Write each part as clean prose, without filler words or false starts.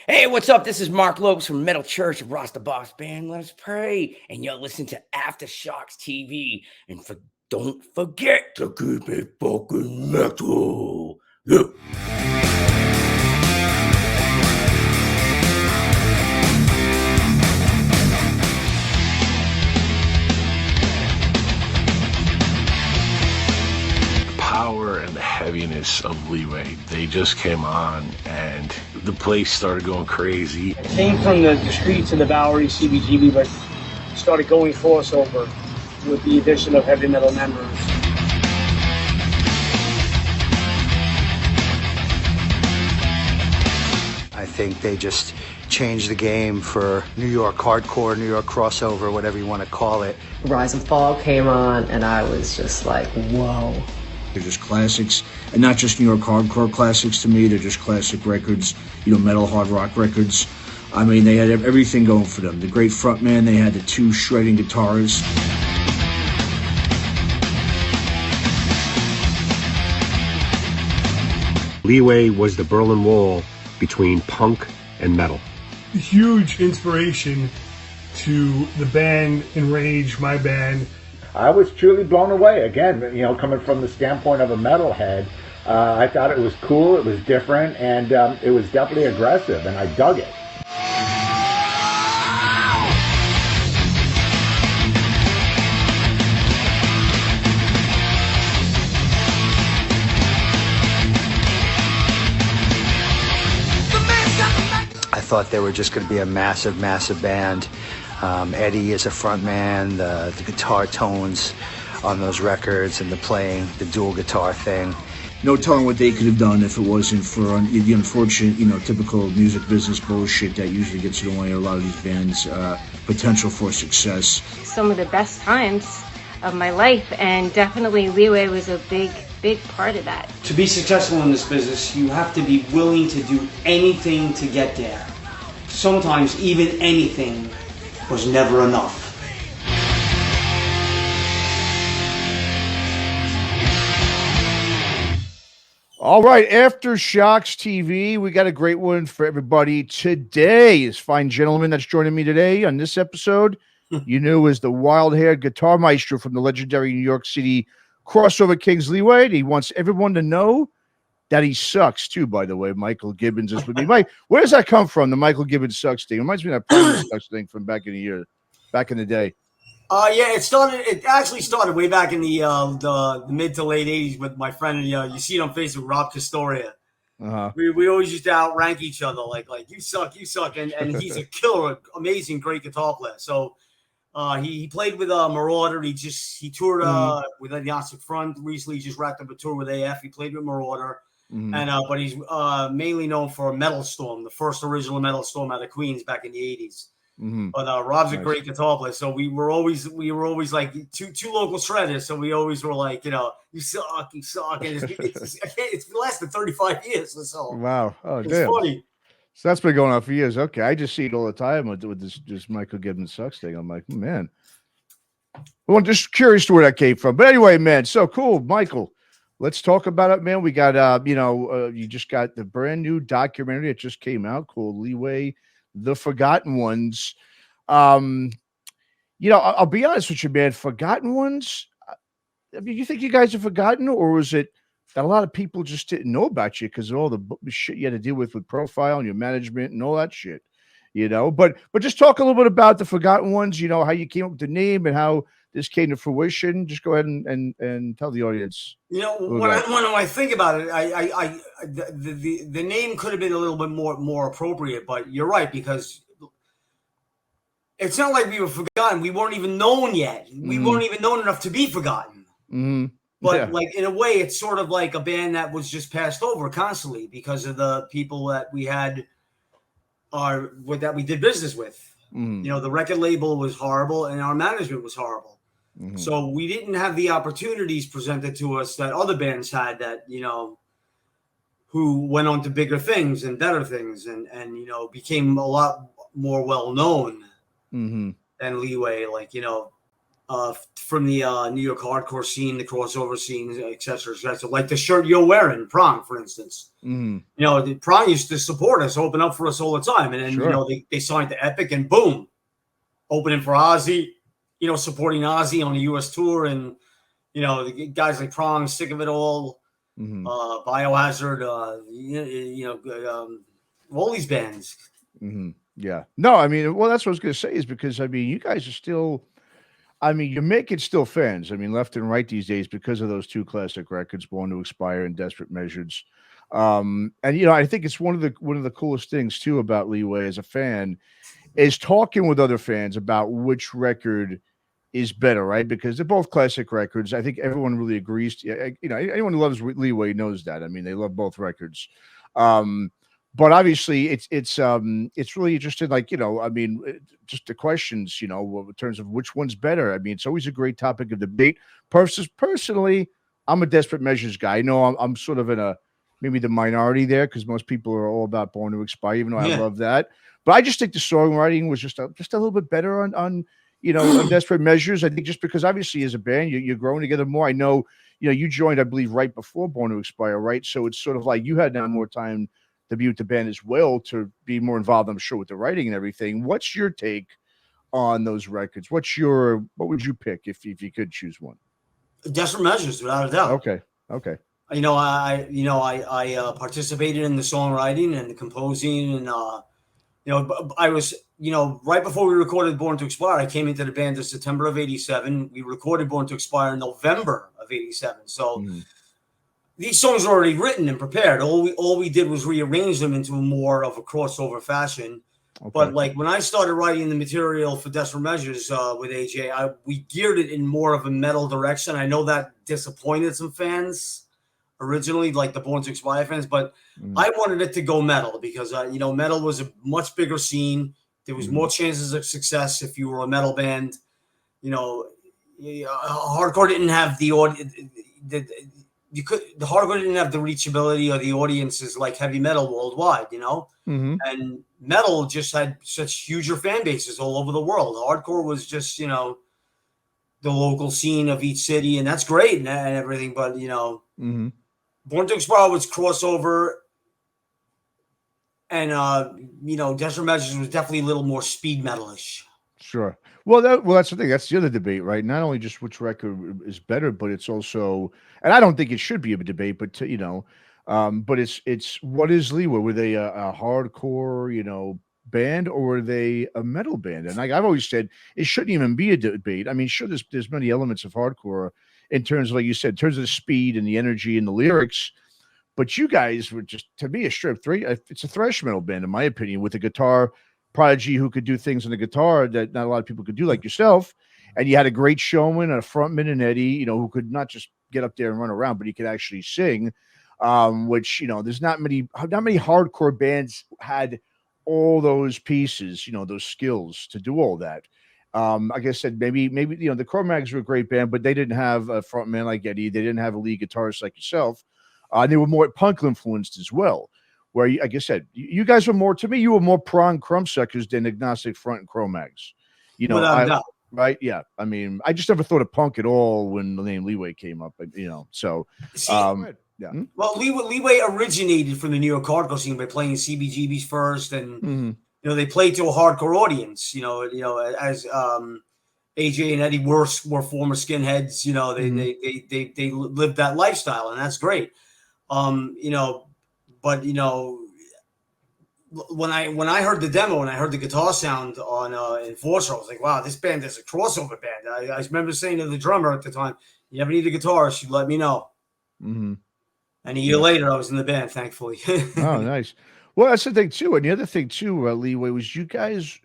Hey, what's up? This is Mark Lopes from Metal Church of Ross the Boss Band. Let us pray. And you're listening to Aftershocks TV. And don't forget to keep it fucking metal. Yeah. Power and the heaviness of Leeway, they just came on and the place started going crazy. I came from the streets of the Bowery, CBGB, but started going crossover with the addition of heavy metal members. I think they just changed the game for New York hardcore, New York crossover, whatever you want to call it. Rise and Fall came on and I was just like, whoa. They're just classics, and not just New York hardcore classics to me. They're just classic records, metal hard rock records. I mean, they had everything going for them. The great frontman, they had the two shredding guitarists. Leeway was the Berlin Wall between punk and metal. Huge inspiration to the band Enrage, my band. I was truly blown away. Again, coming from the standpoint of a metalhead, I thought it was cool, it was different, and it was definitely aggressive, and I dug it. I thought they were just going to be a massive, massive band. Eddie is a front man, the guitar tones on those records and the playing, the dual guitar thing. No telling what they could have done if it wasn't for the unfortunate, typical music business bullshit that usually gets in the way of a lot of these bands' potential for success. Some of the best times of my life, and definitely Leeway was a big part of that. To be successful in this business, you have to be willing to do anything to get there. Sometimes even anything was never enough. All right, Aftershocks TV, we got a great one for everybody today. This fine gentleman that's joining me today on this episode, is the wild-haired guitar maestro from the legendary New York City crossover Kings Leeway. He wants everyone to know that he sucks too, by the way. Michael Gibbons is with me. Mike, where does that come from, the Michael Gibbons sucks thing? It reminds me of that Primus sucks thing from back in the day. Yeah, it actually started way back in the mid to late 80s with my friend, you see it on Facebook, Rob Castoria. Uh-huh. We always used to outrank each other, like you suck, and he's a killer, amazing, great guitar player. So he played with Marauder. He toured with the Agnostic Front recently. He just wrapped up a tour with AF. He played with Marauder. Mm-hmm. And but he's mainly known for Metal Storm, the first original Metal Storm out of Queens back in the 80s. Mm-hmm. But Rob's a great guitar player, so we were always like two local shredders. So we always were like, you suck, and it's lasted 35 years or so. Wow, oh it's damn, funny. So that's been going on for years. Okay, I just see it all the time with this Michael Gibbons sucks thing. I'm like, man, well, I'm just curious to where that came from. But anyway, man, so cool, Michael. Let's talk about it, man. We got, you just got the brand new documentary that just came out called Leeway, The Forgotten Ones. I'll be honest with you, man. Forgotten Ones. I mean, you think you guys are forgotten, or was it that a lot of people just didn't know about you because of all the shit you had to deal with profile and your management and all that shit? But just talk a little bit about the Forgotten Ones. How you came up with the name and how this came to fruition. Just go ahead and tell the audience. When I think about it, the name could have been a little bit more appropriate, but you're right, because it's not like we were forgotten. We weren't even known yet. We weren't even known enough to be forgotten. Mm-hmm. But in a way, it's sort of like a band that was just passed over constantly because of the people that we had that we did business with. Mm-hmm. The record label was horrible and our management was horrible. Mm-hmm. So we didn't have the opportunities presented to us that other bands had that, who went on to bigger things and better things and became a lot more well-known mm-hmm. than Leeway. Like, from the New York hardcore scene, the crossover scene, etc. So like the shirt you're wearing, Prong, for instance. Mm-hmm. You know, the Prong used to support us, open up for us all the time, and then Sure. you know they signed to Epic, and boom, opening for Ozzy. You know, supporting Ozzy on the U.S. tour, and you know the guys like Prong, Sick of It All, Mm-hmm. Biohazard, all these bands. Mm-hmm. Yeah. No, I mean, well, that's what I was going to say is because, I mean, you guys are still, I mean, you're making still fans. I mean, left and right these days because of those two classic records, Born to Expire and Desperate Measures. And, you know, I think it's one of the coolest things too about Leeway as a fan is talking with other fans about which record is better, right? Because they're both classic records. I think everyone really agrees. You know, anyone who loves Leeway knows that. I mean, they love both records. But obviously, it's really interesting. Like, you know, I mean, just the questions, you know, in terms of which one's better. I mean, it's always a great topic of debate. Personally, I'm a Desperate Measures guy. I know I'm sort of in a maybe the minority there because most people are all about Born to Expire, even though I love that. But I just think the songwriting was just a little bit better on you know, on Desperate Measures. I think just because obviously as a band you're growing together more. I know, you know, you joined, I believe, right before Born to Expire, right? So it's sort of like you had now more time to be with the band as well, to be more involved, I'm sure, with the writing and everything. What's your take on those records? What would you pick if you could choose one? Desperate Measures, without a doubt. Okay. You know, I participated in the songwriting and the composing, and you know, I was, you know, right before we recorded Born to Expire, I came into the band in September of '87. We recorded Born to Expire in November of '87. So these songs were already written and prepared. All we did was rearrange them into more of a crossover fashion. Okay. But like when I started writing the material for Desperate Measures with AJ, we geared it in more of a metal direction. I know that disappointed some fans originally, like the Born to Expire fans, but I wanted it to go metal because you know, metal was a much bigger scene. There was more chances of success if you were a metal band. You know, hardcore didn't have the hardcore didn't have the reachability or the audiences like heavy metal worldwide, you know? And metal just had such huger fan bases all over the world. Hardcore was just, you know, the local scene of each city, and that's great and everything, but, you know, Born to Expire was crossover, and, you know, Desperate Measures was definitely a little more speed metalish. Sure. Well, that's the thing. That's the other debate, right? Not only just which record is better, but it's also, and I don't think it should be a debate, but you know, but it's what is Leeway? Were they a hardcore, you know, band, or were they a metal band? And I've always said it shouldn't even be a debate. I mean, sure, there's many elements of hardcore in terms of, like you said, in terms of the speed and the energy and the lyrics. But you guys were just, to me, it's a thrash metal band, in my opinion, with a guitar prodigy who could do things on the guitar that not a lot of people could do, like yourself. And you had a great showman, a frontman in Eddie, you know, who could not just get up there and run around, but he could actually sing, which, you know, there's not many hardcore bands had all those pieces, you know, those skills to do all that. Like I said, maybe, you know, the Cro-Mags were a great band, but they didn't have a frontman like Eddie. They didn't have a lead guitarist like yourself. They were more punk influenced as well. Where, like I said, you guys were more, to me, you were more Prong Crumbsuckers than Agnostic Front and Cro-Mags. You know, right? Yeah. I mean, I just never thought of punk at all when the name Leeway came up, but, you know, so. Yeah. Well, Leeway originated from the New York hardcore scene by playing CBGBs first, and you know, they played to a hardcore audience. You know, as AJ and Eddie were former skinheads. You know, they lived that lifestyle, and that's great. You know. But, you know, when I heard the demo and I heard the guitar sound on Enforcer, I was like, wow, this band is a crossover band. I remember saying to the drummer at the time, you ever need a guitarist, you let me know. And a year later, I was in the band, thankfully. Oh, nice. Well, that's the thing, too. And the other thing, too, Leeway, was you guys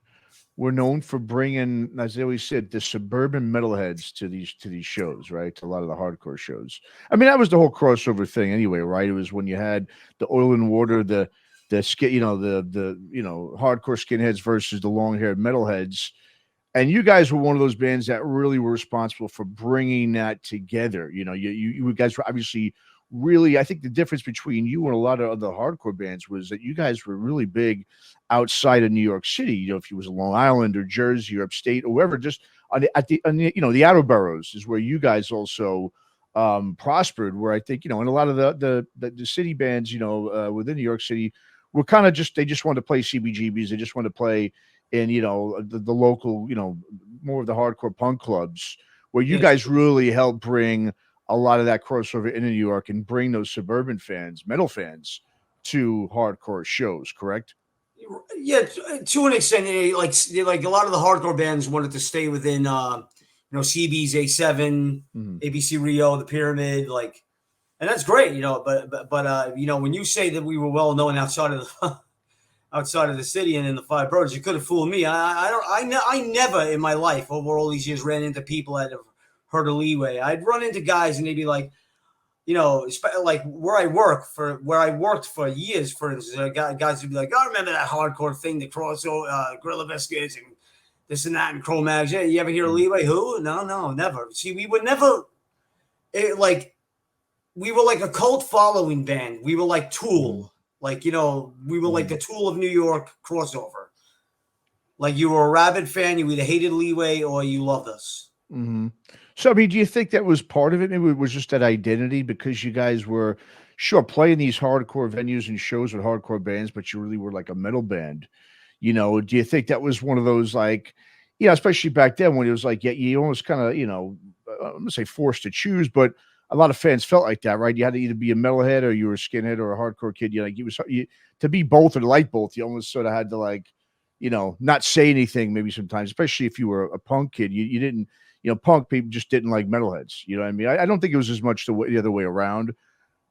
were known for bringing, as I always said, the suburban metalheads to these shows, right? To a lot of the hardcore shows. I mean, that was the whole crossover thing, anyway, right? It was when you had the Oil and Water, the skin, you know, the you know, hardcore skinheads versus the long-haired metalheads, and you guys were one of those bands that really were responsible for bringing that together. You know, you guys were obviously really, I think the difference between you and a lot of other hardcore bands was that you guys were really big outside of New York City. You know, if you was Long Island or Jersey or upstate or wherever, just the outer boroughs is where you guys also prospered. Where I think, and a lot of the city bands, within New York City, were kind of they just wanted to play CBGBs. They just wanted to play in the local, more of the hardcore punk clubs. Where you guys really helped bring a lot of that crossover into New York and bring those suburban fans, metal fans, to hardcore shows, correct? Yeah, to an extent, like a lot of the hardcore bands wanted to stay within, CB's A7, ABC Rio, the Pyramid, and that's great, But when you say that we were well known outside of the city and in the five boroughs, you could have fooled me. I never in my life over all these years ran into people that have heard of Leeway. I'd run into guys and they'd be like, like where I worked for years, for instance, guys would be like, "Oh, I remember that hardcore thing, the Gorilla Biscuits and this and that and Cro-Mags. Yeah, you ever hear of Leeway? Who? No, never. See, we would never. We were like a cult following band. We were like Tool, we were like the Tool of New York crossover. Like you were a rabid fan, you either hated Leeway or you loved us. Mm-hmm. So, I mean, do you think that was part of it? Maybe it was just that identity because you guys were playing these hardcore venues and shows with hardcore bands, but you really were like a metal band. Do you think that was one of those especially back then when it was like, you almost kind of, I'm gonna say forced to choose, but a lot of fans felt like that, right? You had to either be a metalhead or you were a skinhead or a hardcore kid. To be both or to like both, you almost sort of had to not say anything maybe sometimes, especially if you were a punk kid. You didn't. Punk people just didn't like metalheads. You know what I mean? I don't think it was as much the other way around,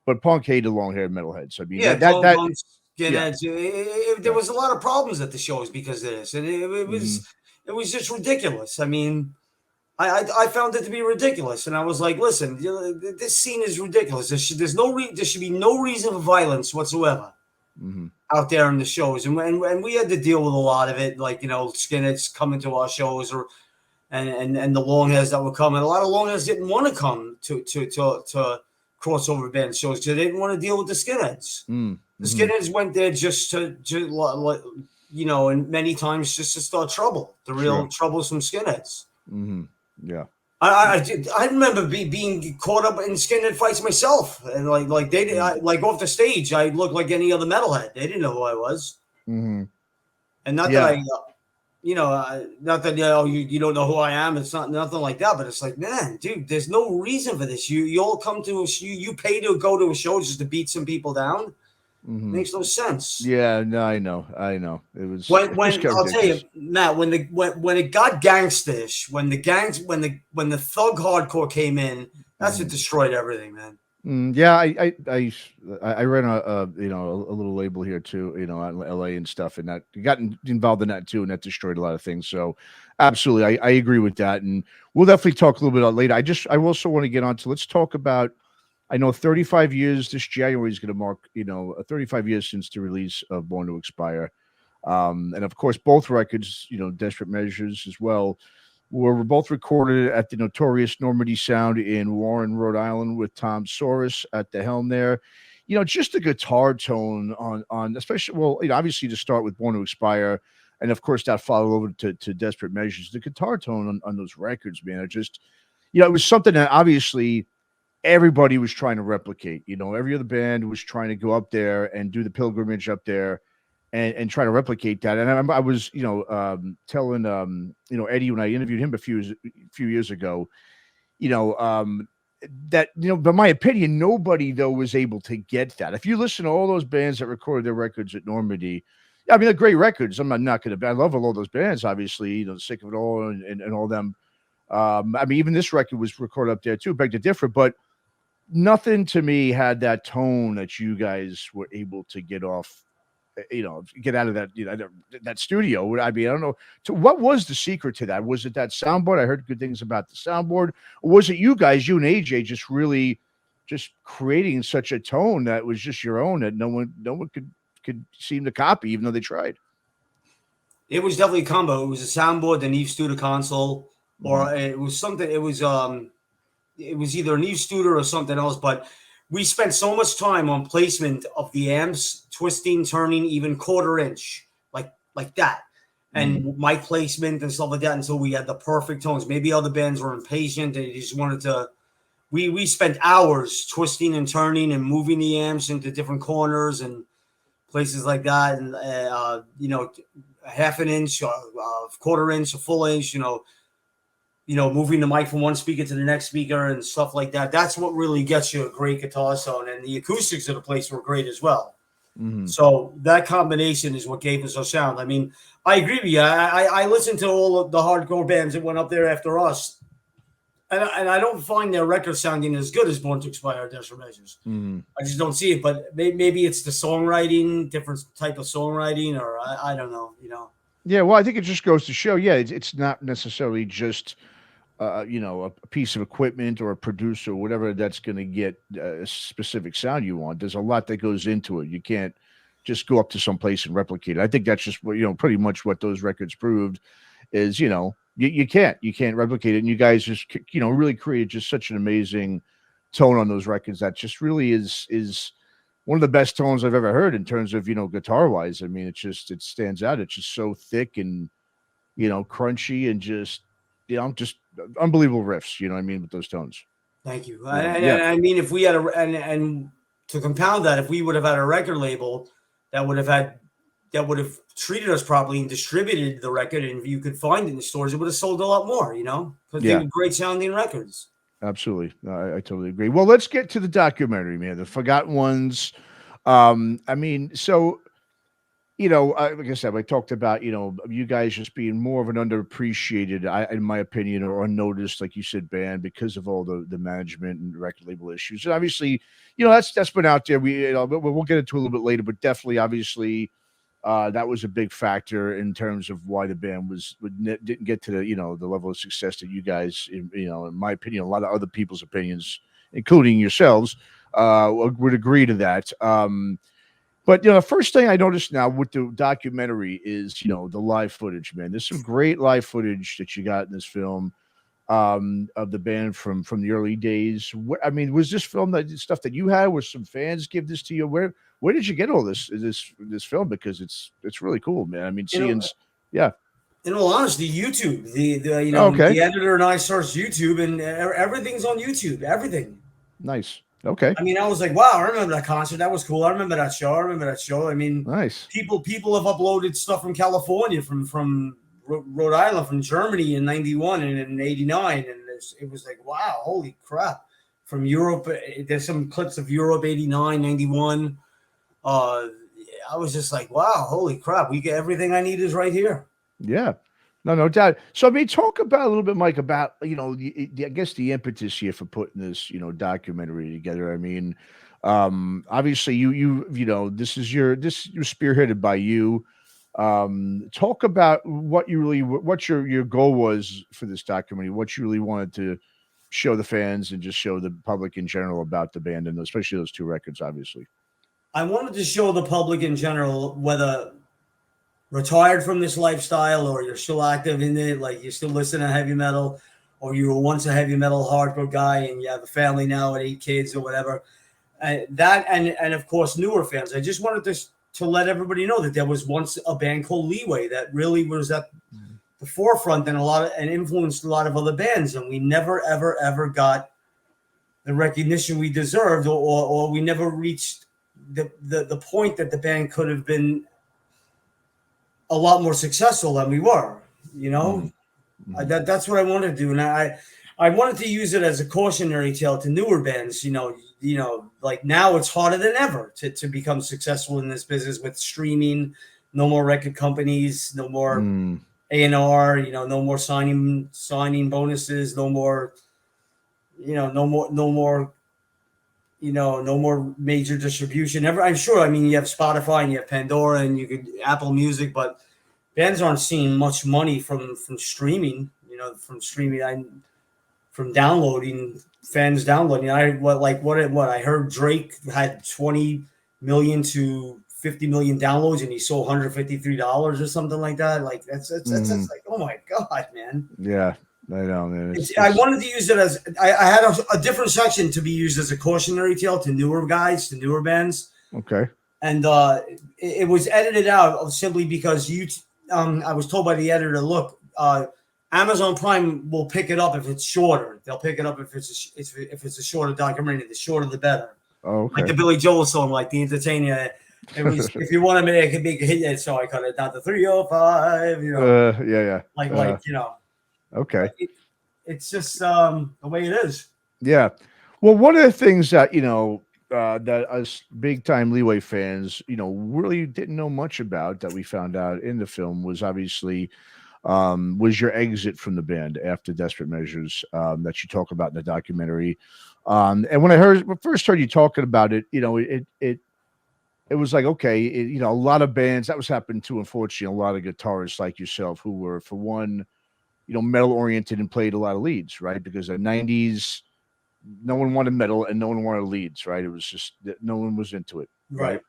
but punk hated long-haired metalheads. I mean, punks, skinheads. There was a lot of problems at the shows because of this, and it was just ridiculous. I mean, I found it to be ridiculous, and I was like, listen, this scene is ridiculous. There should be no reason for violence whatsoever out there in the shows, and we had to deal with a lot of it, skinheads coming to our shows and the longhairs that were coming. A lot of longhairs didn't want to come to crossover band shows because they didn't want to deal with the skinheads. The skinheads went there just to and many times just to start trouble. The real troublesome skinheads. Yeah. I remember being caught up in skinhead fights myself, and they did, off the stage, I looked like any other metalhead. They didn't know who I was, and not that not that you don't know who I am. It's not nothing like that, but it's like, man, dude, there's no reason for this. You all come to you pay to go to a show just to beat some people down. Makes no sense. Yeah, no, I know. It was when I'll tell you, Matt, when it got gangstish, when the thug hardcore came in, that's what destroyed everything, man. Yeah, I ran a little label here too, out in LA and stuff, and that got involved in that too, and that destroyed a lot of things. So, absolutely, I agree with that, and we'll definitely talk a little bit about later. I also want to get on to let's talk about. I know 35 years this January is going to mark 35 years since the release of Born to Expire, and of course both records, Desperate Measures as well. Were both recorded at the notorious Normandy Sound in Warren, Rhode Island, with Tom Soros at the helm there. Just the guitar tone on especially, obviously to start with Born to Expire, and of course that followed over to Desperate Measures. The guitar tone on those records, man, it just, it was something that obviously everybody was trying to replicate. Every other band was trying to go up there and do the pilgrimage up there and try to replicate that. And I was, telling, Eddie, when I interviewed him a few years ago, that, but my opinion, nobody though was able to get that. If you listen to all those bands that recorded their records at Normandy, I mean, they're great records. I'm not going to, I love all those bands, obviously, Sick of It All and all them. I mean, even this record was recorded up there too, Beg to Differ, but nothing to me had that tone that you guys were able to get off, get out of that, that studio. I mean, I don't know. So what was the secret to that? Was it that soundboard? I heard good things about the soundboard. Or was it you guys, you and AJ, just really just creating such a tone that was just your own that no one could seem to copy, even though they tried? It was definitely a combo. It was a soundboard, the Neve Studer console, or it was something. It was either a Neve Studer or something else, but we spent so much time on placement of the amps, twisting, turning, even quarter inch, like that. and mic placement and stuff like that until we had the perfect tones. Maybe other bands were impatient and they just wanted to. We spent hours twisting and turning and moving the amps into different corners and places like that, and you know, a half an inch, a quarter inch, a full inch, you know, moving the mic from one speaker to the next speaker and stuff like that. That's what really gets you a great guitar sound, and the acoustics of the place were great as well. So that combination is what gave us our sound. I mean, I agree with you. I listened to all of the hardcore bands that went up there after us, and I don't find their record sounding as good as Born to Expire, Desperate Measures. I just don't see it. But maybe it's the songwriting, different type of songwriting, or I don't know. You know. Yeah, well, I think it just goes to show. Yeah, it's not necessarily just you know, a piece of equipment or a producer or whatever that's going to get a specific sound you want. There's a lot that goes into it. You can't just go up to some place and replicate it. I think that's just what, you know, pretty much what those records proved is, you know, you can't replicate it. And you guys just, you know, really created just such an amazing tone on those records that just really is one of the best tones I've ever heard in terms of, you know, guitar wise. I mean, it stands out. It's just so thick and, you know, crunchy and just, you know, just unbelievable riffs, you know what I mean, with those tones. Thank you. And I mean, if we had and to compound that, if we would have had a record label that would have treated us properly and distributed the record, and you could find it in the stores, it would have sold a lot more, you know, because they were great sounding records. Absolutely. I totally agree. Well, let's get to the documentary, man, the Forgotten Ones. I mean, so, you know, like I said, I talked about, you know, you guys just being more of an underappreciated, in my opinion, or unnoticed, like you said, band because of all the management and record label issues. And obviously, you know, that's been out there. We'll get into it a little bit later, but definitely, obviously, that was a big factor in terms of why the band didn't get to the, you know, the level of success that you guys, you know, in my opinion, a lot of other people's opinions, including yourselves, would agree to that. But, you know, the first thing I noticed now with the documentary is, you know, the live footage, man. There's some great live footage that you got in this film of the band from the early days. I mean, was this film stuff that you had? Was some fans give this to you? Where did you get all this film? Because it's really cool, man. I mean, yeah. In all honesty, YouTube. The editor and I searched YouTube, and everything's on YouTube. Everything. Nice. Okay. I mean, I was like, wow, I remember that concert. That was cool. I remember that show. I mean, nice. People have uploaded stuff from California, from Rhode Island, from Germany in 91 and in 89. And it was like, wow, holy crap. From Europe, there's some clips of Europe, 89, 91. I was just like, wow, holy crap. We get everything I need is right here. Yeah. No doubt. So, I mean, talk about a little bit, Mike, about, you know, I guess the impetus here for putting this, you know, documentary together. I mean, obviously you know, this was spearheaded by you. Talk about what your goal was for this documentary, what you really wanted to show the fans and just show the public in general about the band, and especially those two records, obviously. I wanted to show the public in general, whether retired from this lifestyle or you're still active in it, like you're still listening to heavy metal, or you were once a heavy metal hardcore guy and you have a family now with 8 kids or whatever, and of course newer fans. I just wanted to let everybody know that there was once a band called Leeway that really was at the forefront and influenced a lot of other bands, and we never ever got the recognition we deserved, or we never reached the point that the band could have been a lot more successful than we were, you know. That's what I wanted to do, and I wanted to use it as a cautionary tale to newer bands. You know, like now it's harder than ever to become successful in this business with streaming. No more record companies, no more A&R. You know, no more signing bonuses, no more. You know, no more. You know, no more major distribution. I'm sure. I mean, you have Spotify and you have Pandora and you could Apple Music, but bands aren't seeing much money from streaming. You know, from downloading, fans downloading. What I heard Drake had 20 million to 50 million downloads and he sold $153 or something like that. Like that's like, oh my God, man. Yeah. I know, man. I wanted to use it as I had a different section to be used as a cautionary tale to newer guys, to newer bands. Okay. And it was edited out simply because I was told by the editor, look, Amazon Prime will pick it up if it's shorter. They'll pick it up if it's a shorter documentary. The shorter, the better. Oh, okay. Like the Billy Joel song, like The Entertainer. It was, if you want to make a big hit, so I cut it down to 305. You know, yeah. Like you know. Okay. It's just the way it is. Yeah. Well, one of the things that, you know, that us big time Leeway fans, you know, really didn't know much about that we found out in the film was obviously was your exit from the band after Desperate Measures that you talk about in the documentary. And when I first heard you talking about it, you know, it was like, okay, you know, a lot of bands that was happening to, unfortunately, a lot of guitarists like yourself who were, for one, you know, metal oriented and played a lot of leads, right? Because in the 90s, no one wanted metal and no one wanted leads, right? It was just that no one was into it, right?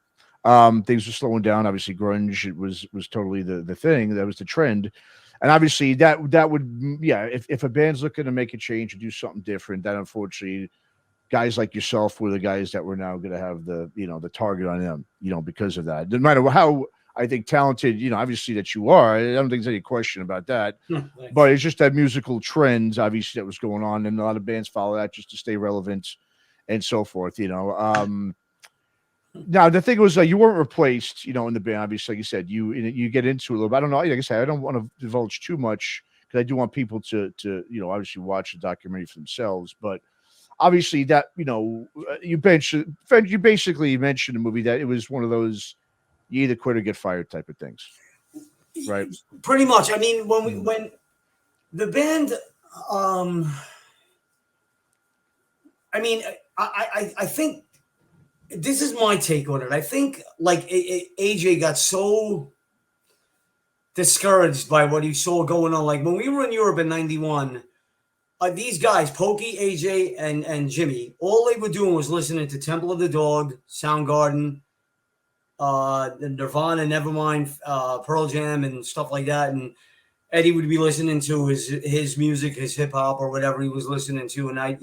Things were slowing down. Obviously, grunge was totally the thing. That was the trend, and obviously that would, yeah. If a band's looking to make a change or do something different, that unfortunately, guys like yourself were the guys that were now going to have the, you know, the target on them, you know, because of that. No matter how, I think, talented, you know, obviously that you are. I don't think there's any question about that. But it's just that musical trends, obviously, that was going on, and a lot of bands follow that just to stay relevant and so forth, you know. Now, the thing was, you weren't replaced, you know, in the band. Obviously, like you said, you get into it a little bit. I don't know. Like I said, I don't want to divulge too much because I do want people to, you know, obviously watch the documentary for themselves. But obviously that, you know, you basically mentioned the movie that it was one of those, you either quit or get fired type of things, right? Pretty much. I mean, when the band, I mean, I think this is my take on it. I think like AJ got so discouraged by what he saw going on. Like when we were in Europe in '91, these guys, Pokey, AJ, and Jimmy, all they were doing was listening to Temple of the Dog, Soundgarden, Nirvana, Nevermind, Pearl Jam, and stuff like that. And Eddie would be listening to his music, his hip hop, or whatever he was listening to. And I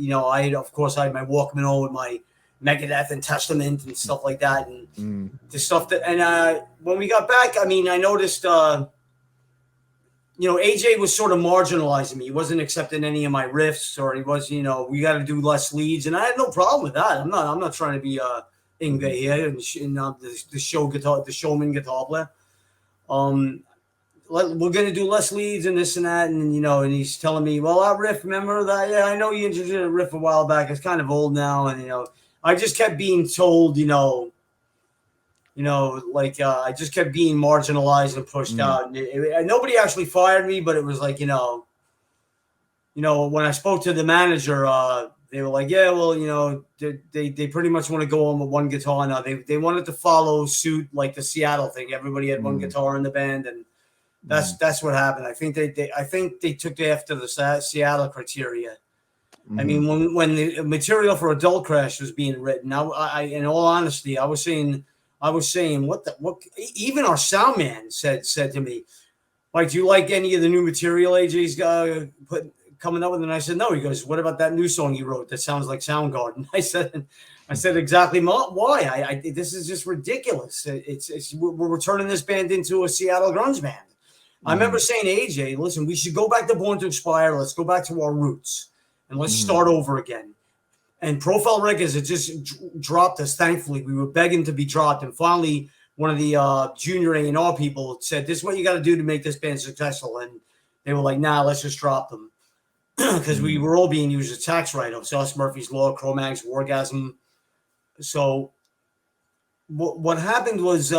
of course, I had my Walkman on with my Megadeth and Testament and stuff like that, and the stuff that. And when we got back, I mean, I noticed, you know, AJ was sort of marginalizing me. He wasn't accepting any of my riffs, or he was, you know, we got to do less leads, and I had no problem with that. I'm not trying to be Ingve here and the showman guitar player. We're gonna do less leads and this and that, and you know, and he's telling me, well, that riff, remember that? Yeah, I know you introduced a riff a while back. It's kind of old now, and you know, I just kept being told, like I just kept being marginalized and pushed out. And nobody actually fired me, but it was like, you know, when I spoke to the manager, they were like, yeah, well, you know, they pretty much want to go on with one guitar now. They wanted to follow suit like the Seattle thing. Everybody had one guitar in the band, and that's what happened. I think they took after the Seattle criteria. I mean, when the material for Adult Crash was being written, I in all honesty, I was saying, what even our sound man said to me, like, do you like any of the new material AJ's coming up with? And I said, no. He goes, what about that new song you wrote that sounds like Soundgarden? I said exactly why. This is just ridiculous. We're turning this band into a Seattle grunge band. I remember saying to AJ, listen, we should go back to Born to Expire. Let's go back to our roots and let's start over again. And Profile Records had just dropped us. Thankfully, we were begging to be dropped. And finally, one of the junior A&R people said, this is what you got to do to make this band successful. And they were like, nah, let's just drop them. Because we were all being used as tax write-offs. Us, Murphy's Law, Cro-Mags, Wargasm. So what happened was,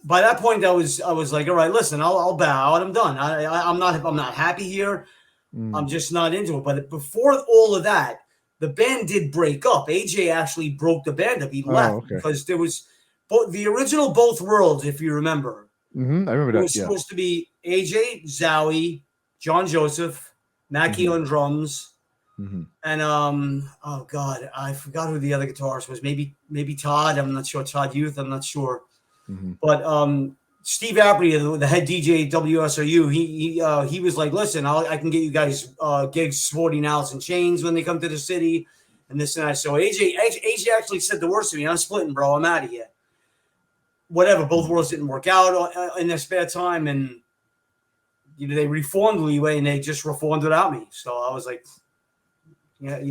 by that point, I was like, all right, listen, I'll bow and I'm done. I'm not happy here. I'm just not into it. But before all of that, the band did break up. AJ actually broke the band up. He left because there was the original Both Worlds, if you remember. I remember that. It was supposed to be AJ, Zowie, John Joseph, Mackie on drums, and oh god, I forgot who the other guitarist was. Maybe Todd. I'm not sure. Todd Youth. I'm not sure. But Steve Apria, the head DJ at WSRU, he was like, listen, I can get you guys gigs sporting Alice in Chains when they come to the city, and this and that. So AJ actually said the worst to me. I'm splitting, bro. I'm out of here. whatever, both worlds didn't work out in their spare time, and they reformed Leeway, and they just reformed without me. So I was like, yeah,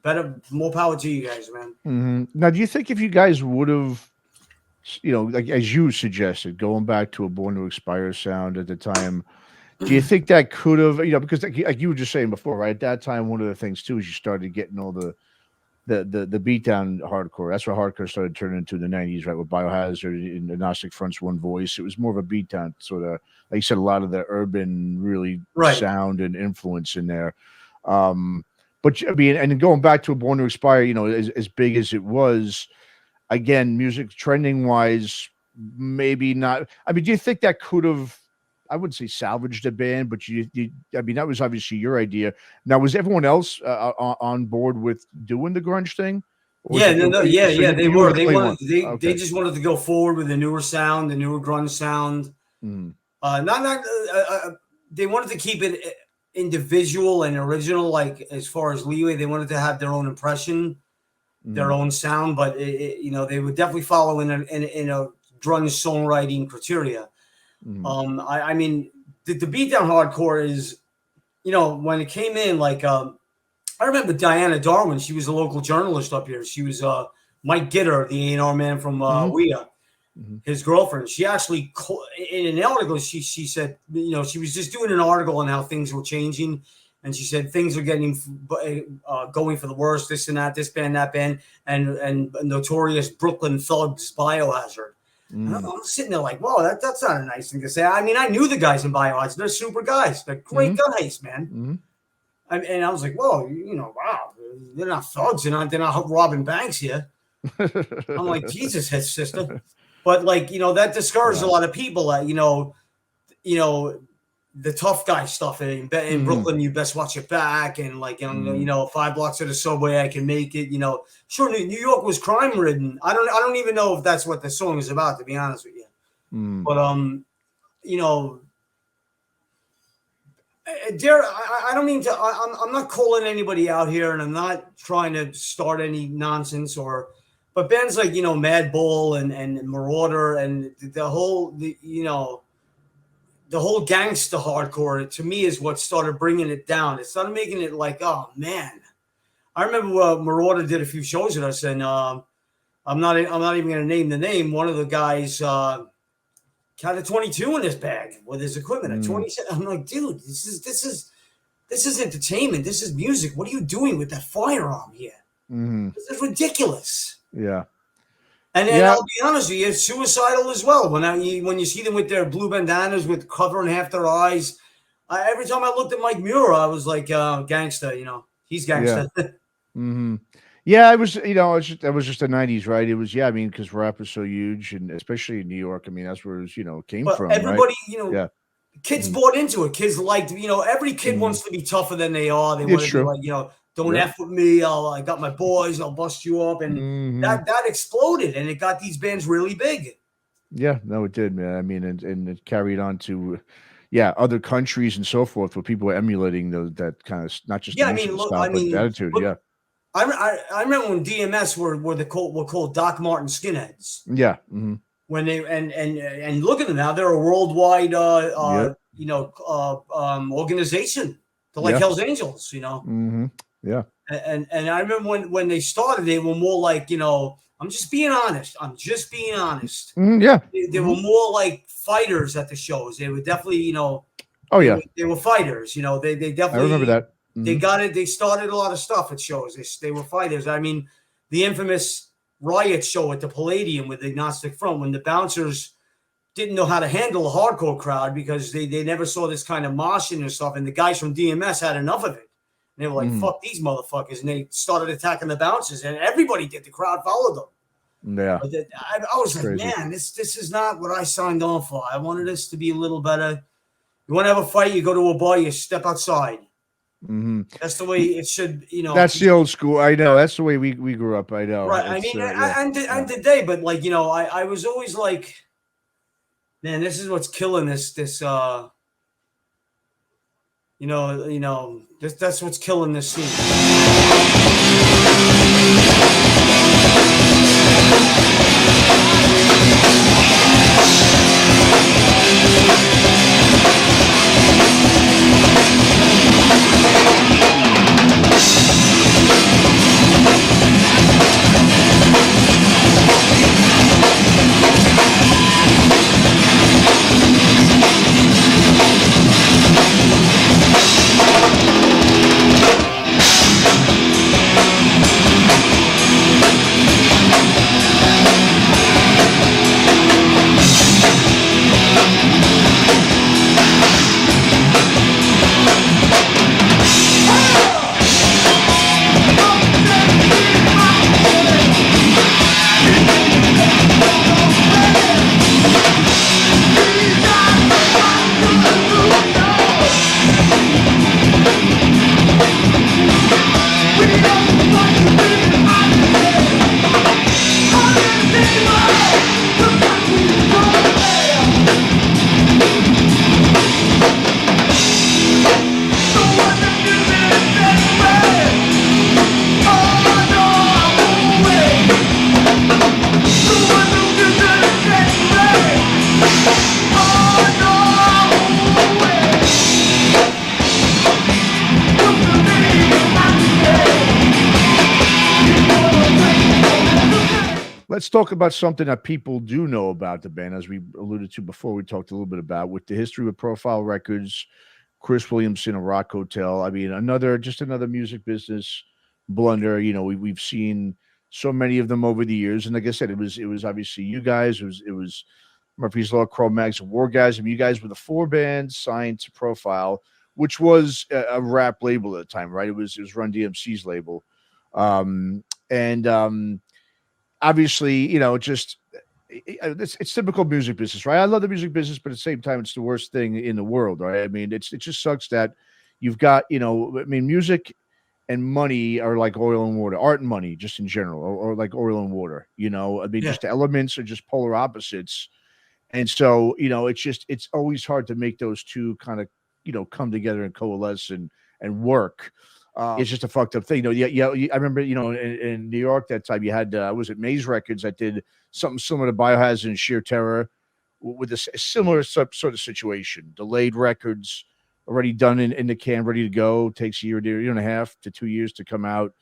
better, more power to you guys, man. Mm-hmm. Now, do you think if you guys would have, like as you suggested, going back to a Born to Expire sound at the time, do you think that could have, because like you were just saying before, right? At that time, one of the things too is you started getting all the beatdown hardcore. That's what hardcore started turning into in the 90s, right? With Biohazard and the Gnostic Front's One Voice. It was more of a beatdown sort of, like you said, a lot of the urban really sound and influence in there. But I mean, and going back to a Born to Expire, as big as it was, again, music trending wise, maybe not. I mean, do you think that could have, I wouldn't say salvaged the band, but I mean, that was obviously your idea. Now, was everyone else on board with doing the grunge thing? Yeah, they were. They just wanted to go forward with the newer sound, the newer grunge sound. They wanted to keep it individual and original. Like as far as Leeway, they wanted to have their own impression, their own sound, but they would definitely follow in a grunge songwriting criteria. I mean, the beatdown hardcore is, when it came in, like, I remember Diana Darwin. She was a local journalist up here. She was Mike Gitter, the A&R man from WEA, his girlfriend. She actually, in an article, she said, she was just doing an article on how things were changing. And she said, things are getting going for the worst, this and that, this band, that band, and notorious Brooklyn thugs Biohazard. I'm sitting there like, whoa, that's not a nice thing to say. I mean, I knew the guys in Biohazard. They're super guys. They're great guys, man. And I was like, whoa, wow, they're not thugs. They're not robbing banks here. I'm like, Jesus, his sister. But like, that discouraged a lot of people. The tough guy stuff in Brooklyn, you best watch your back, and like 5 blocks to the subway, I can make it. Sure, New York was crime ridden. I don't even know if that's what the song is about, to be honest with you. But I don't mean to. I'm not calling anybody out here, and I'm not trying to start any nonsense but bands like Madball and Marauder and the whole gangster hardcore, to me, is what started bringing it down. It started making it like, oh man. I remember Marauder did a few shows with us, and I'm not even going to name the name. One of the guys had a 22 in his bag with his equipment. A 27. I'm like, dude, this is entertainment. This is music. What are you doing with that firearm here? This is ridiculous. Yeah. And I'll be honest with you, it's suicidal as well. When you see them with their blue bandanas with covering half their eyes, every time I looked at Mike Muir, I was like, gangster, he's gangster. Yeah. Yeah, it was, that was just the 90s, right? It was, I mean, because rap was so huge, and especially in New York. I mean, that's where it was, came from. Everybody, right? Kids bought into it. Kids liked, every kid wants to be tougher than they are. They want to be like, don't F with me. I got my boys. I'll bust you up. And that exploded, and it got these bands really big. Yeah, no, it did, man. I mean, and it carried on to, other countries and so forth, where people were emulating that kind of, not just the attitude. I remember when DMS were called Doc Martin skinheads. Yeah. When they and look at them now, they're a worldwide organization. They're like Hell's Angels, Yeah. And I remember when they started, they were more like, I'm just being honest. Yeah. They were more like fighters at the shows. They were definitely, they were fighters. They definitely. I remember that. They got it. They started a lot of stuff at shows. They were fighters. I mean, the infamous Riot show at the Palladium with the Gnostic Front, when the bouncers didn't know how to handle a hardcore crowd because they never saw this kind of moshing and stuff. And the guys from DMS had enough of it. And they were like, fuck these motherfuckers. And they started attacking the bouncers, and everybody did. The crowd followed them. Yeah. But I was like, man, this is not what I signed on for. I wanted this to be a little better. You want to have a fight, you go to a bar, you step outside. That's the way it should, That's the old school. I know. That's the way we grew up. I know. Right. I mean, and today, but like, I was always like, man, this is what's killing this, that's what's killing this scene. Let's talk about something that people do know about the band, as we alluded to before. We talked a little bit about with the history with Profile Records, Chris Williamson, a Rock Hotel. I mean, another music business blunder. You know, we've seen so many of them over the years, and like I said, it was obviously you guys. It was Murphy's Law, Cro-Mags, and War Guys. I mean, you guys were the 4 bands signed to Profile, which was a rap label at the time, right? It was Run DMC's label, obviously, you know, just it's typical music business, right? I love the music business, but at the same time, it's the worst thing in the world, right? I mean, it just sucks that you've got, you know, I mean, music and money are like oil and water, art and money, just in general, or like oil and water, you know. I mean, just elements are just polar opposites, and so, you know, it's always hard to make those two kind of, you know, come together and coalesce and work. It's just a fucked up thing. You know, I remember, you know, in New York that time you had, was it Maze Records that did something similar to Biohazard and Sheer Terror with a similar sort of situation. Delayed records, already done in the can, ready to go. Takes a year and a half to 2 years to come out.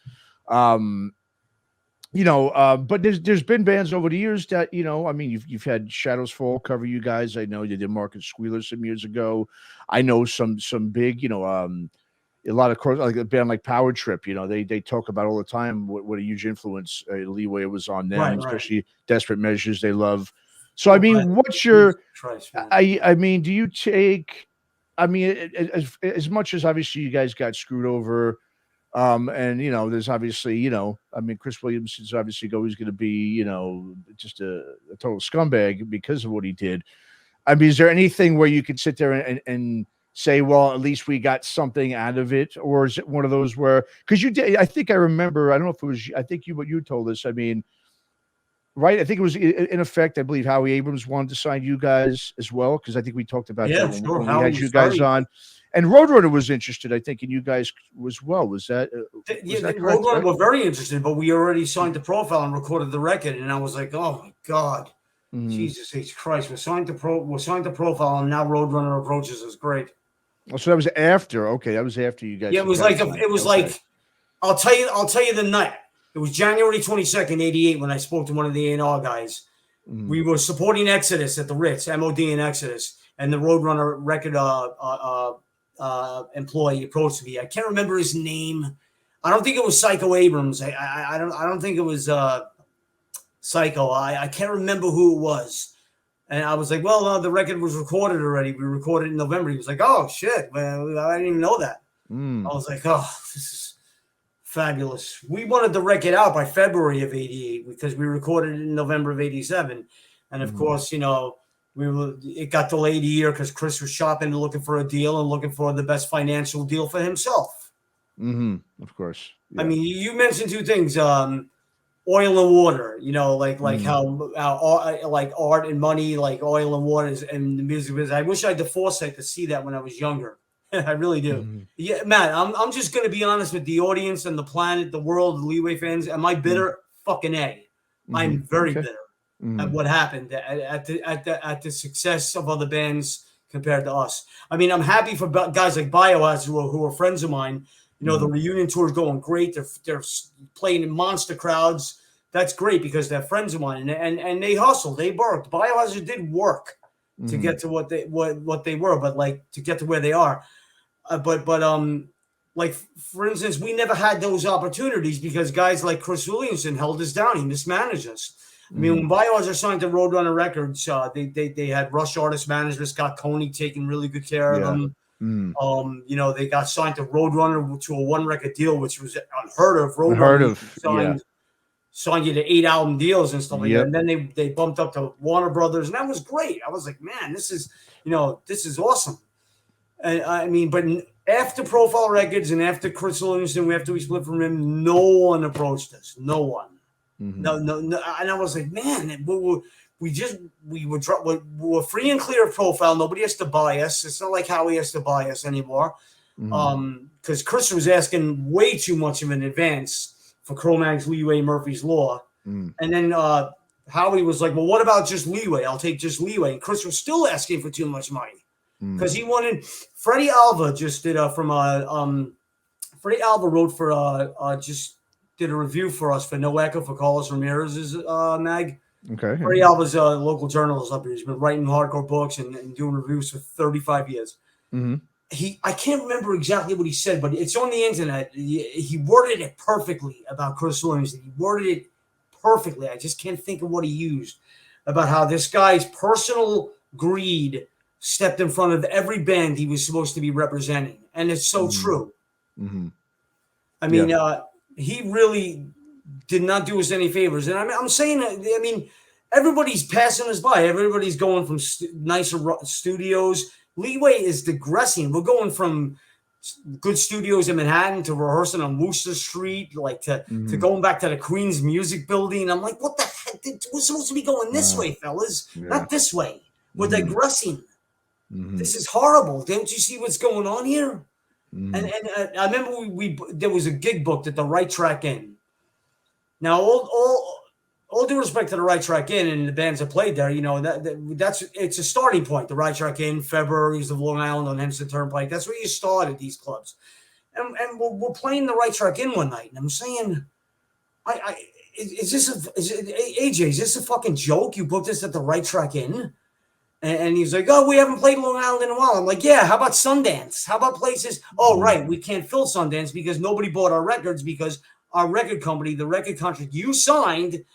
You know, but there's been bands over the years that, you know, I mean, you've had Shadows Fall cover you guys. I know you did Market Squealer some years ago. I know some big, you know, a lot of course, like a band like Power Trip, you know, they talk about all the time what a huge influence Leeway was on them, especially Desperate Measures. They love. So I mean, what's your? I mean, do you take? I mean, as much as obviously you guys got screwed over, and you know, there's obviously, you know, I mean, Chris Williamson's obviously always going to be, you know, just a total scumbag because of what he did. I mean, is there anything where you could sit there and say, well, at least we got something out of it? Or is it one of those where, because you did, I think I remember, I don't know if it was, I think what you told us, I mean, right? I think it was in effect, I believe Howie Abrams wanted to sign you guys as well, because I think we talked about that when we had you guys on. And Roadrunner was interested, I think, in you guys as well. Was that? Roadrunner were very interested, but we already signed the Profile and recorded the record, and I was like, oh my God. Jesus H. Christ, we're signed to Profile, and now Roadrunner approaches us. Great. Oh, so that was after. Okay, that was after you guys. Yeah, it was like like I'll tell you the night. It was January 22nd, 88, when I spoke to one of the A&R guys. We were supporting Exodus at the Ritz, MOD and Exodus, and the Roadrunner record employee approached me. I can't remember his name. I don't think it was Psycho Abrams. I don't think it was Psycho. I can't remember who it was. And I was like, well, the record was recorded already. We recorded in November. He was like, oh, shit. Man, I didn't even know that. I was like, oh, this is fabulous. We wanted the record out by February of 88 because we recorded it in November of 87. And, of course, you know, it got delayed a year because Chris was shopping and looking for a deal and looking for the best financial deal for himself. Of course. Yeah. I mean, you mentioned two things. Oil and water, you know, like how like art and money, like oil and water and the music business. I wish I had the foresight to see that when I was younger. I really do. Yeah, Matt, I'm just going to be honest with the audience and the planet, the world, the Leeway fans. Am I bitter? Fucking A. I'm very bitter. at what happened at the success of other bands compared to us. I mean, I'm happy for guys like Biohazard who are friends of mine. You know, the reunion tour is going great. They're playing in monster crowds. That's great because they're friends of mine, and they hustled, they worked. Biohazard did work to get to what they were, but like to get to where they are. Like for instance, we never had those opportunities because guys like Chris Williamson held us down. He mismanaged us. I mean, when Biohazard signed to Roadrunner Records, they had Rush artist manager Scott Coney taking really good care of them. You know, they got signed to Roadrunner to a 1-record deal, which was unheard of. Roadrunner signed you to 8 album deals and stuff like that. And then they bumped up to Warner Brothers, and that was great. I was like, man, this is awesome. And I mean, but after Profile Records and after Chris Williamson, after we split from him, no one approached us. No one. No. And I was like, man, we were free and clear of Profile. Nobody has to buy us. It's not like Howie has to buy us anymore. Because Chris was asking way too much of an advance for Cro-Mag's, Leeway, Murphy's Law. And then Howie was like, well, what about just Leeway? I'll take just Leeway. And Chris was still asking for too much money because he wanted Freddie Alva just did Freddie Alva wrote for just did a review for us for No Echo for Carlos Ramirez's mag. Okay. Freddie Alva's a local journalist up here. He's been writing hardcore books and doing reviews for 35 years. I can't remember exactly what he said, but it's on the internet. He worded it perfectly about Chris Williams. He worded it perfectly. I just can't think of what he used about how this guy's personal greed stepped in front of every band he was supposed to be representing. And it's so true. I mean, he really did not do us any favors. And I'm saying, I mean, everybody's passing us by. Everybody's going from nicer studios. Leeway is digressing. We're going from good studios in Manhattan to rehearsing on Wooster Street, like to going back to the Queen's Music Building. I'm like, what the heck? We're supposed to be going this way, fellas, not this way. We're digressing. This is horrible. Don't you see what's going on here? And I remember there was a gig booked at the Right Track Inn. Now, all due respect to the Right Track Inn and the bands that played there, you know, it's a starting point. The Right Track Inn, February's of Long Island on Hempstead Turnpike. That's where you start at these clubs. And we're playing the Right Track Inn one night, and I'm saying, is this a fucking joke? You booked this at the Right Track Inn? And he's like, oh, we haven't played Long Island in a while. I'm like, yeah, how about Sundance? How about places? Oh, right, we can't fill Sundance because nobody bought our records because our record company, the record contract you signed,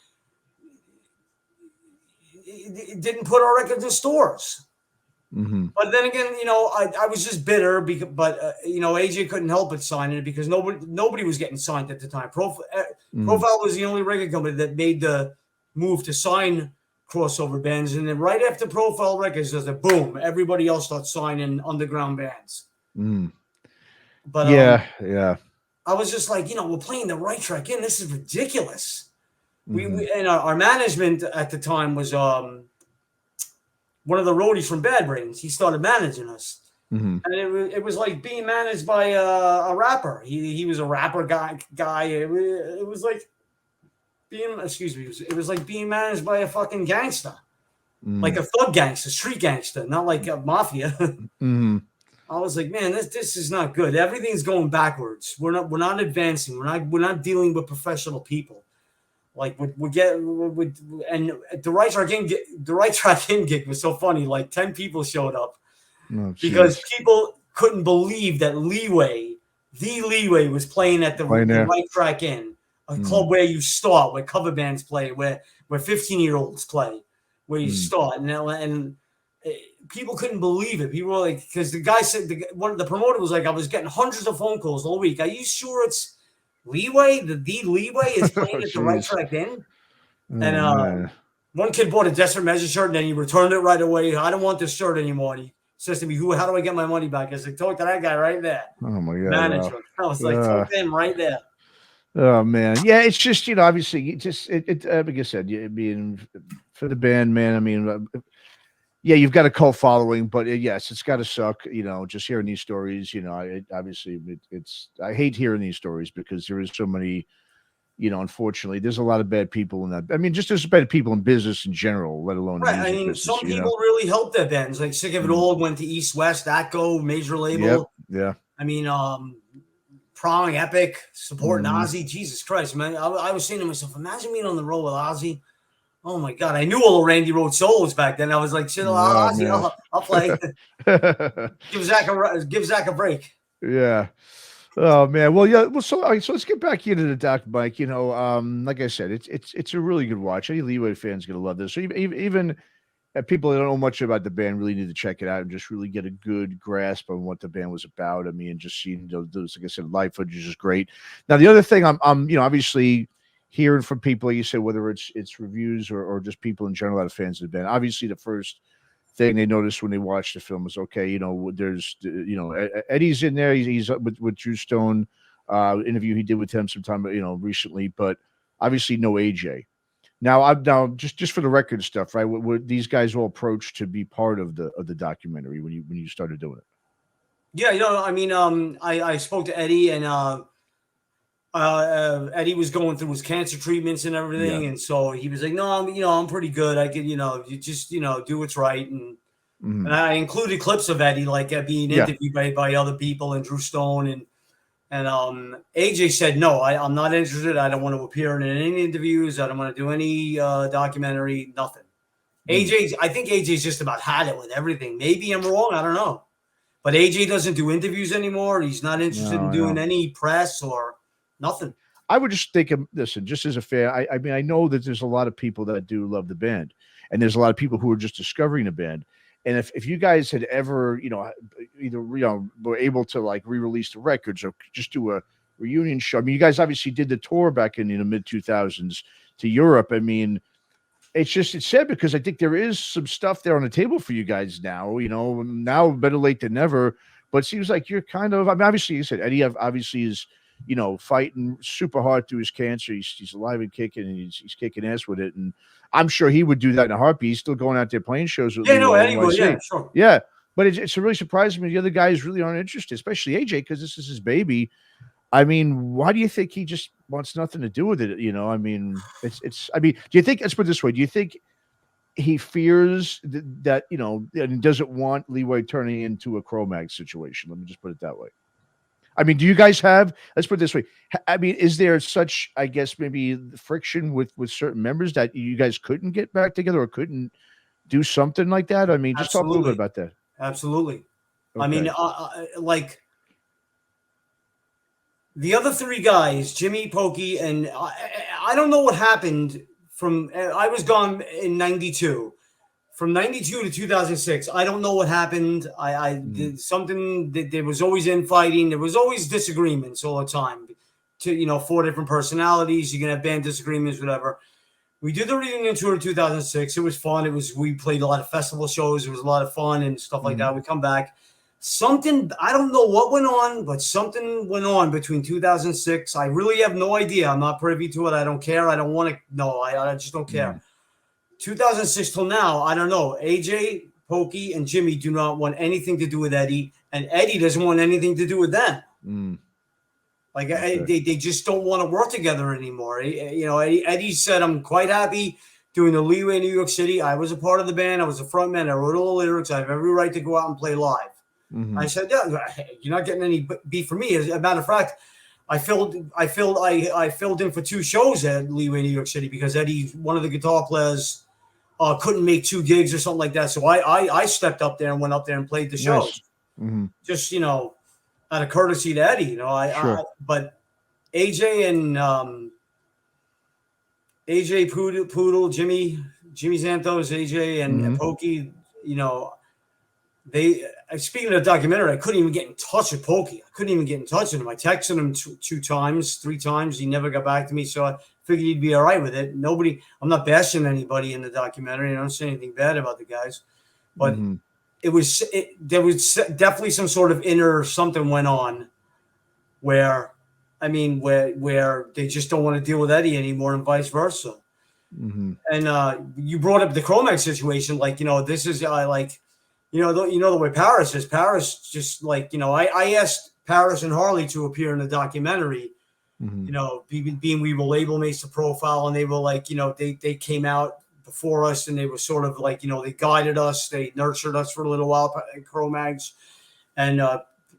it didn't put our records in stores. But then again, you know, I was just bitter but you know, AJ couldn't help but sign it because nobody was getting signed at the time. Profile was the only record company that made the move to sign crossover bands, and then right after Profile Records does it, boom, everybody else starts signing underground bands. But I was just like, you know, we're playing the Right Track Inn. This is ridiculous. We and our management at the time was one of the roadies from Bad Brains. He started managing us, and it was like being managed by a rapper. He was a rapper guy. It was like it was like being managed by a fucking gangster, like a thug gangster, street gangster, not like a mafia. I was like, man, this is not good. Everything's going backwards. We're not advancing. We're not dealing with professional people. Like and the Right Track Inn gig was so funny. Like 10 people showed up because people couldn't believe that Leeway was playing at the Right Track Inn, a club where you start, where cover bands play, where 15-year-olds play, where you start, and people couldn't believe it. People were like, because the guy said, the promoter was like, I was getting hundreds of phone calls all week. Are you sure it's Leeway? The Leeway is playing at the Right Track Inn? And one kid bought a Desperate Measure shirt, and then he returned it right away. I don't want this shirt anymore. And he says to me, how do I get my money back? I said, talk to that guy right there. Oh, my God. Manager. I was like, talk to him right there. Oh, man. Yeah, it's just, you know, obviously, like I said, being for the band, man, I mean, yeah, you've got a cult following, but yes, it's got to suck, you know, just hearing these stories, you know, I hate hearing these stories because there is so many you know, unfortunately, there's a lot of bad people in that. I mean, just there's bad people in business in general, let alone Right. music I mean, business, some you know? people really helped their bands. Like Sick of It All went to East West, Atco, major label. Yep. Yeah. I mean, Prong, Epic, supporting Ozzy. Jesus Christ, man. I was saying to myself, imagine being on the road with Ozzy. Oh my God. I knew all the Randy wrote solos back then. I was like, shit, Ozzy, I'll play. Give Zach a break. Yeah. Oh man. Well, yeah. Well, so all right, so let's get back into the doc, Mike. You know, like I said, it's a really good watch. Any Leeway fans gonna love this. So even people that don't know much about the band really need to check it out and just really get a good grasp on what the band was about. I mean, just seeing those, like I said, live footage is great. Now, the other thing I'm you know, obviously hearing from people, like you said, whether it's reviews or just people in general that are fans of the band. Obviously, the first thing they noticed when they watched the film was, okay, you know, there's, you know, Eddie's in there. He's up with Drew Stone, interview he did with him sometime, you know, recently, but obviously no AJ. Now, just for the record stuff, right? Were these guys all approached to be part of the documentary when you started doing it? Yeah, you know, I mean, I spoke to Eddie, and Eddie was going through his cancer treatments and everything, and so he was like, "No, I'm pretty good. I could, you just, do what's right." And and I included clips of Eddie, like being interviewed by other people and Drew Stone, and AJ said, "No, I'm not interested. I don't want to appear in any interviews. I don't want to do any documentary. Nothing." I think AJ's just about had it with everything. Maybe I'm wrong. I don't know, but AJ doesn't do interviews anymore. He's not interested in doing any press or nothing. I would just think, listen, just as a fan, I mean, I know that there's a lot of people that do love the band, and there's a lot of people who are just discovering the band. And if you guys had ever, either, were able to like re-release the records or just do a reunion show. I mean, you guys obviously did the tour back in the mid 2000s to Europe. I mean, it's sad because I think there is some stuff there on the table for you guys now, now better late than never, but it seems like you're kind of, I mean, obviously you said Eddie obviously is, fighting super hard through his cancer. He's alive and kicking, and he's kicking ass with it. And I'm sure he would do that in a heartbeat. He's still going out there playing shows with Eddie would, yeah, sure. Yeah, but it's really surprising me. The other guys really aren't interested, especially AJ, because this is his baby. I mean, why do you think he just wants nothing to do with it? I mean, I mean, do you think, let's put it this way, do you think he fears that and doesn't want Leeway turning into a Cro-Mag situation? Let me just put it that way. I mean, do you guys have, let's put it this way. I mean, is there such, I guess, maybe friction with certain members that you guys couldn't get back together or couldn't do something like that? I mean, just talk a little bit about that. Absolutely. Okay. I mean, like the other three guys, Jimmy, Pokey, and I don't know what happened I was gone in 92. From 92 to 2006, I don't know what happened. I did something that there was always infighting. There was always disagreements all the time. 4 different personalities. You can have band disagreements, whatever. We did the reunion tour in 2006. It was fun. We played a lot of festival shows. It was a lot of fun and stuff like that. We come back. Something, I don't know what went on, but something went on between 2006. I really have no idea. I'm not privy to it. I don't care. I don't want to know. I just don't care. 2006 till now, I don't know. AJ, Pokey, and Jimmy do not want anything to do with Eddie, and Eddie doesn't want anything to do with them. Like they just don't want to work together anymore. Eddie said, "I'm quite happy doing the Leeway in New York City. I was a part of the band. I was a front man. I wrote all the lyrics. I have every right to go out and play live." I said, "Yeah, you're not getting any beef from me." As a matter of fact, I filled in for 2 shows at Leeway New York City because Eddie, one of the guitar players, couldn't make 2 gigs or something like that. So I stepped up there and went up there and played the shows. Just, out of courtesy to Eddie, but AJ and AJ Poodle, Jimmy Santos, AJ and Pokey, they, speaking of the documentary, I couldn't even get in touch with Pokey. I couldn't even get in touch with him. I texted him 2 times, 3 times. He never got back to me. So I figured he'd be all right with it. I'm not bashing anybody in the documentary. I don't say anything bad about the guys, but there was definitely some sort of inner something went on where they just don't want to deal with Eddie anymore and vice versa. And you brought up the Cro-Mag situation. Like, this is the way Paris is. Paris just like, I asked Paris and Harley to appear in the documentary Mhm. You know, being we were label mates to Profile, and they were like, you know, they came out before us, and they were sort of like, you know, they guided us, they nurtured us for a little while at Cro-Mags, and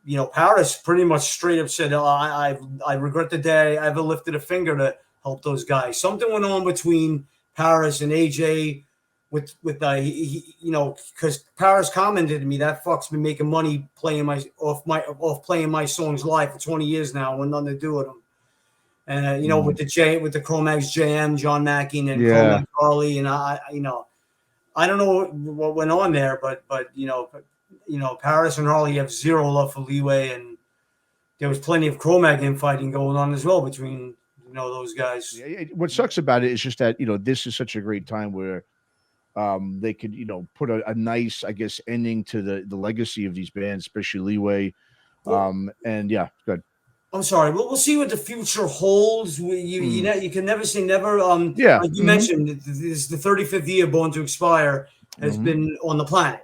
you know, Paris pretty much straight up said, I regret the day I ever lifted a finger to help those guys. Something went on between Paris and AJ with you know, because Paris commented to me, that fuck's been making money playing off playing my songs live for 20 years now, and nothing to do with them. And you know, with the Cro-Mags JM, John Mackin, and Cro-Mags Harley, and I you know, I don't know what went on there, but you know, Paris and Harley have zero love for Leeway, and there was plenty of Cro-Mag infighting going on as well between, you know, those guys. What sucks about it is just that, you know, this is such a great time where they could, you know, put a nice, I guess, ending to the legacy of these bands, especially Leeway. And yeah, good. I'm sorry. We'll see what the future holds. You can never say never. Yeah. Like you mentioned, this is the 35th year Born to Expire has been on the planet.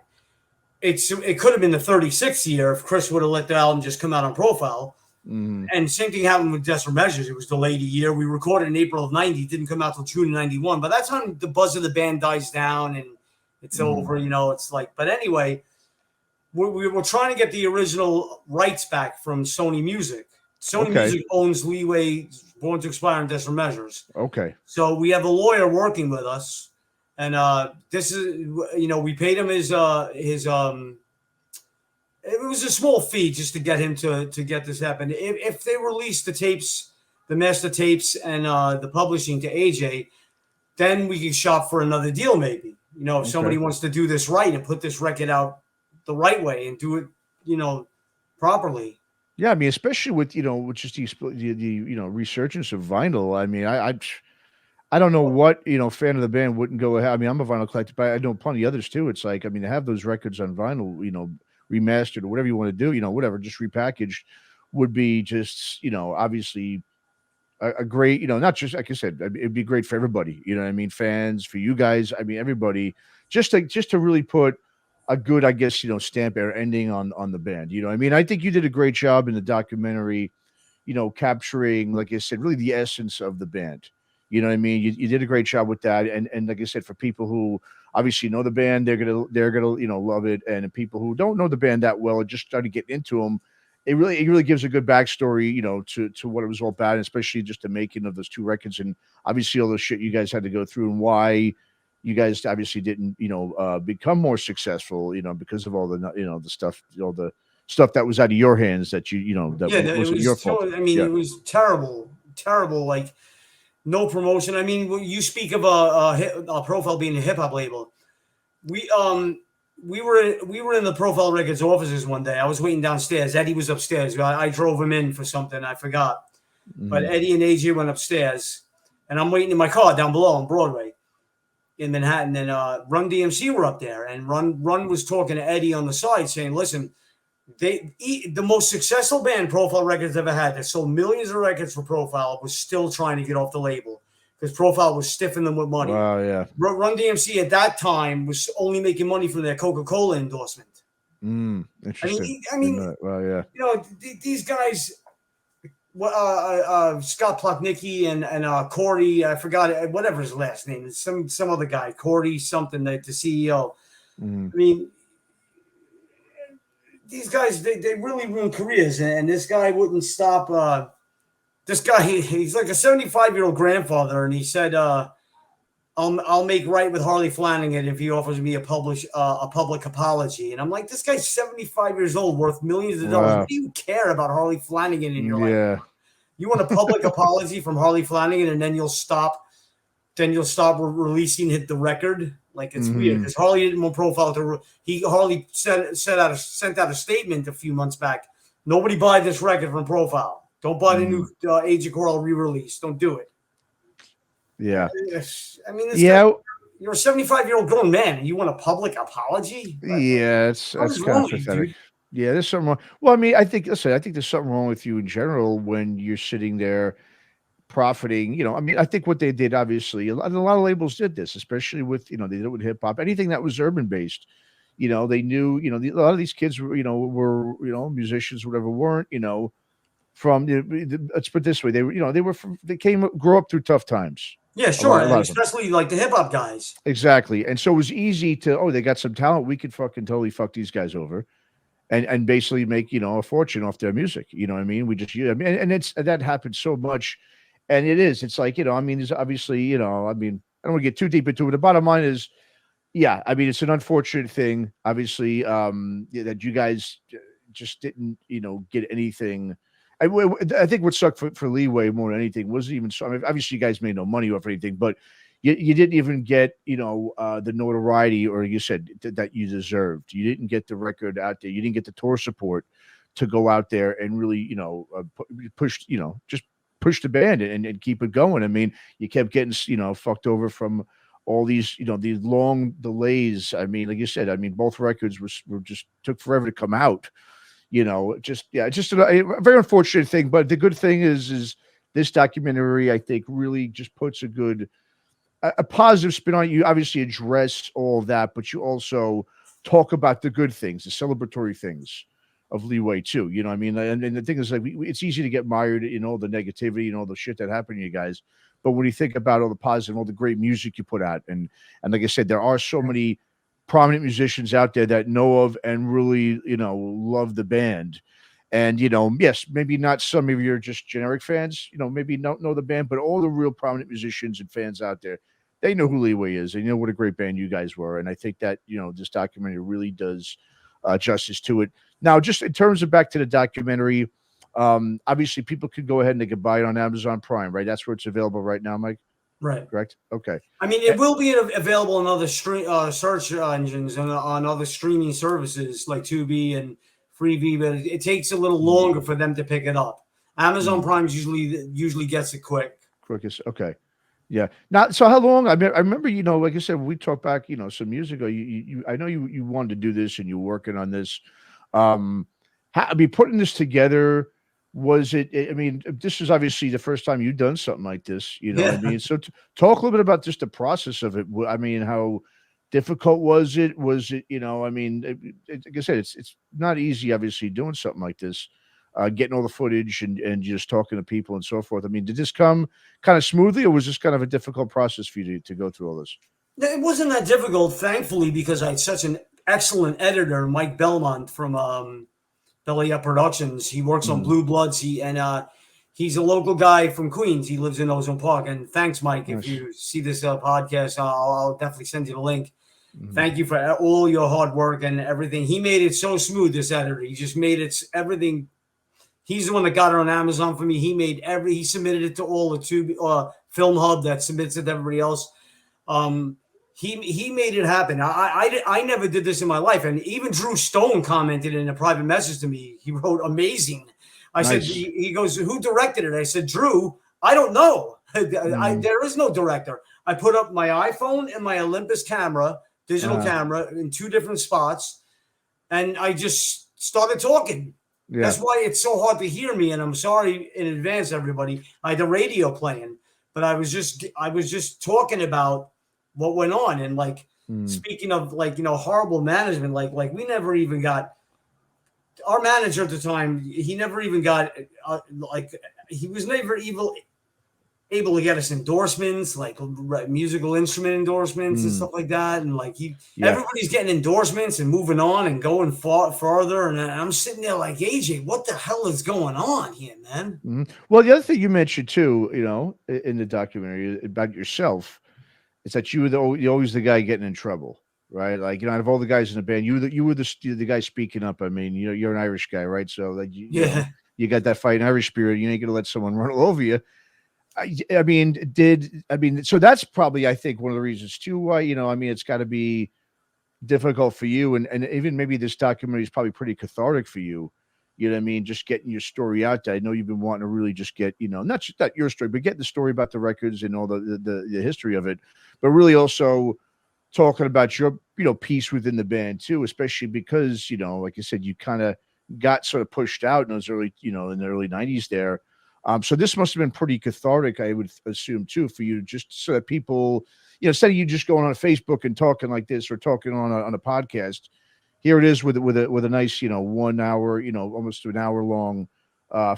It could have been the 36th year if Chris would have let the album just come out on Profile. And same thing happened with Desperate Measures. It was delayed a year. We recorded in April of 90. It didn't come out till June of 91. By that time, the buzz of the band dies down and it's over. You know, it's like, but anyway, we're trying to get the original rights back from Sony Music. Sony Music owns Leeway, Born to Expire, and Desperate Measures. Okay. So we have a lawyer working with us, and this is, you know, we paid him his it was a small fee just to get him to get this happen. If they release the tapes, the master tapes, and the publishing to AJ, then we can shop for another deal, maybe. You know, if somebody wants to do this right and put this record out the right way and do it, you know, properly. Yeah, I mean, especially with, you know, with just the you know, resurgence of vinyl. I mean, I don't know what, you know, fan of the band wouldn't go ahead. I mean, I'm a vinyl collector, but I know plenty of others too. It's like, I mean, to have those records on vinyl, you know, remastered or whatever you want to do, you know, whatever, just repackaged would be just, you know, obviously a great, you know, not just, like I said, it'd be great for everybody, you know what I mean? Fans, for you guys, I mean, everybody, just to really put a good, I guess, you know, stamp or ending on the band. You know, I mean, I think you did a great job in the documentary, you know, capturing, like I said, really the essence of the band. You know what I mean? You did a great job with that. And like I said, for people who obviously know the band, they're gonna, you know, love it. And people who don't know the band that well and just started getting into them, it really gives a good backstory, you know, to what it was all about, and especially just the making of those two records, and obviously all the shit you guys had to go through and why you guys obviously didn't, you know, become more successful, you know, because of all the, you know, the stuff, all the stuff that was out of your hands that you know, that wasn't your fault. I mean, it was terrible, like no promotion. I mean, you speak of a Profile being a hip hop label. We were in the Profile Records offices one day. I was waiting downstairs. Eddie was upstairs. I drove him in for something. I forgot. But Eddie and AJ went upstairs, and I'm waiting in my car down below on Broadway in Manhattan. And Run DMC were up there, and Run was talking to Eddie on the side, saying, "Listen, the most successful band Profile Records ever had, that sold millions of records for Profile, was still trying to get off the label because Profile was stiffing them with money." Wow, yeah. Run DMC at that time was only making money from their Coca-Cola endorsement. Interesting. I mean, well, yeah. You know, these guys, Scott Plotnicki and Corey, I forgot whatever his last name is, some other guy, Corey something, the CEO. I mean, these guys, they really ruined careers, and this guy wouldn't stop. This guy, he's like a 75-year-old grandfather, and he said, I'll make right with Harley Flanagan if he offers me a public apology. And I'm like, this guy's 75 years old, worth millions of dollars. Wow. What do you care about Harley Flanagan in your life? You want a public apology from Harley Flanagan, and then you'll stop releasing the record? Like, it's weird, because Harley didn't want Profile to. Harley sent out a statement a few months back. Nobody buy this record from Profile. Don't buy the new Age of Coral re-release. Don't do it. Yeah. I mean, you're a 75-year-old grown man, and you want a public apology? Yeah, that's kind of pathetic. Yeah, there's something wrong. Well, I mean, I think there's something wrong with you in general when you're sitting there profiting. You know, I mean, I think what they did, obviously, a lot of labels did this, especially with, you know, they did it with hip hop, anything that was urban based. You know, they knew, you know, a lot of these kids were, you know, musicians, whatever, weren't, you know, from let's put it this way, they were, they grew up through tough times. Yeah, sure. A lot And of them. especially like the hip hop guys. Exactly. And so it was easy to, they got some talent. We could fucking totally fuck these guys over and basically make, a fortune off their music. You know what I mean? We just, and that happens so much. And it's like, there's obviously, I don't want to get too deep into it. The bottom line is, yeah, it's an unfortunate thing, obviously, that you guys just didn't, get anything. I think what sucked for Leeway more than anything wasn't even so. Obviously, you guys made no money off anything, but you didn't even get the notoriety, or you said that you deserved. You didn't get the record out there. You didn't get the tour support to go out there and really push just push the band and keep it going. You kept getting fucked over from all these these long delays. Like you said, both records were just took forever to come out. Just a very unfortunate thing. But the good thing is this documentary, I think, really just puts a positive spin on it. You obviously address all of that, but you also talk about the good things, the celebratory things of Leeway too. And the thing is, like, it's easy to get mired in all the negativity and all the shit that happened to you guys. But when you think about all the positive, all the great music you put out, and like I said, there are so many prominent musicians out there that know of and really, love the band. And, yes, maybe not some of your just generic fans, maybe don't know the band, but all the real prominent musicians and fans out there, they know who Leeway is. They know what a great band you guys were. And I think that, this documentary really does justice to it. Now, just in terms of back to the documentary, obviously people could go ahead and they could buy it on Amazon Prime, right? That's where it's available right now, Mike? Right. Correct. Okay. It will be available on other search engines and on other streaming services like Tubi and Freevee, but it takes a little longer for them to pick it up. Amazon Prime usually gets it quick. Quickest. Okay. Yeah. Now, so how long? I remember, like I said, when we talked back, some years ago, I know you wanted to do this and you were working on this. Putting this together. Was it? This is obviously the first time you've done something like this. What I mean? So talk a little bit about just the process of it. How difficult was it? Was it? Like I said, it's not easy, obviously, doing something like this, getting all the footage and just talking to people and so forth. Did this come kind of smoothly, or was this kind of a difficult process for you to go through all this? It wasn't that difficult, thankfully, because I had such an excellent editor, Mike Belmont from Belly Up Productions. He works on Blue Bloods. He's a local guy from Queens. He lives in Ozone Park. And thanks, Mike. Nice. If you see this podcast, I'll definitely send you the link. Thank you for all your hard work and everything. He made it so smooth, this editor. He just made it everything. He's the one that got it on Amazon for me. He submitted it to all the Tubi Film Hub that submits it to everybody else. He made it happen. I never did this in my life. And even Drew Stone commented in a private message to me. He wrote, amazing. I said, he goes, who directed it? I said, Drew, I don't know. There is no director. I put up my iPhone and my Olympus camera, digital camera, in two different spots. And I just started talking. Yeah. That's why it's so hard to hear me. And I'm sorry in advance, everybody. I had the radio playing, but I was just talking about what went on. And speaking of horrible management, we never even got our manager at the time. He never even got he was never able to get us endorsements, like musical instrument endorsements and stuff like that. And everybody's getting endorsements and moving on and going farther. And I'm sitting there like, AJ, what the hell is going on here, man? Mm-hmm. Well, the other thing you mentioned too, in the documentary about yourself, is that you were you're always the guy getting in trouble, right? Out of all the guys in the band, you were the guy speaking up. You're an Irish guy, right? So you got that fighting Irish spirit. You ain't gonna let someone run all over you. So that's probably, I think, one of the reasons too why, it's got to be difficult for you. And even maybe this documentary is probably pretty cathartic for you. You know what I mean? Just getting your story out there. I know you've been wanting to really just get, not just that your story, but get the story about the records and all the history of it, but really also talking about your, piece within the band too, especially because, like I said, you kind of got sort of pushed out in those early, in the early 90s there. So this must have been pretty cathartic, I would assume, too, for you, just so that people, instead of you just going on Facebook and talking like this or talking on a podcast, here it is with a nice, 1 hour, almost an hour long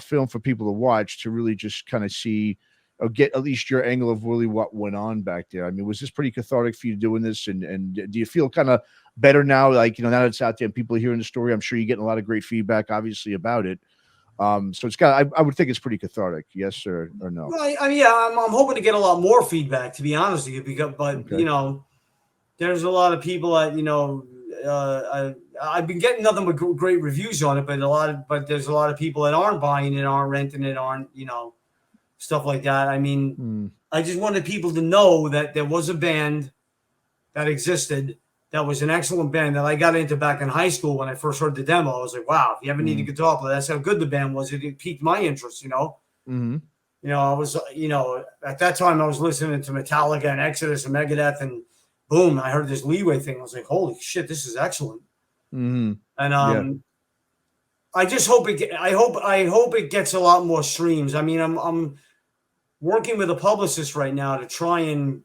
film for people to watch to really just kind of see or get at least your angle of really what went on back there. I mean, was this pretty cathartic for you doing this? And do you feel kind of better now? Like, now that it's out there and people are hearing the story, I'm sure you're getting a lot of great feedback, obviously, about it. So it's I would think it's pretty cathartic. Yes or no? Well, I mean, yeah, I'm hoping to get a lot more feedback, to be honest with you, but okay. There's a lot of people that, I've been getting nothing but great reviews on it, but there's a lot of people that aren't buying it, aren't renting it, aren't, stuff like that. I mean, I just wanted people to know that there was a band that existed that was an excellent band that I got into back in high school. When I first heard the demo, I was like, wow, if you ever need a guitar player, that's how good the band was. It piqued my interest, Mm-hmm. I was, at that time I was listening to Metallica and Exodus and Megadeth, and boom, I heard this Leeway thing. I was like, holy shit, this is excellent. Mm-hmm. And I just hope I hope it gets a lot more streams. I mean, I'm working with a publicist right now to try and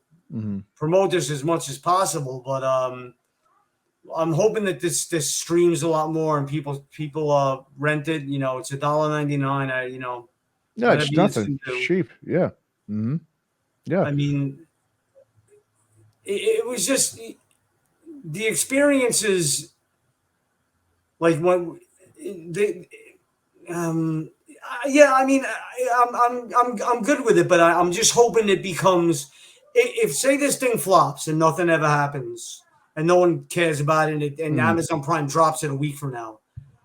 promote this as much as possible, but I'm hoping that this streams a lot more and people rent it. It's $1.99. No, it's nothing. Cheap. Yeah. Mm-hmm. Yeah. I mean, it was just the experiences, like when yeah, I mean, I'm good with it, but I'm just hoping it becomes. If say this thing flops and nothing ever happens and no one cares about it, and Amazon Prime drops it a week from now,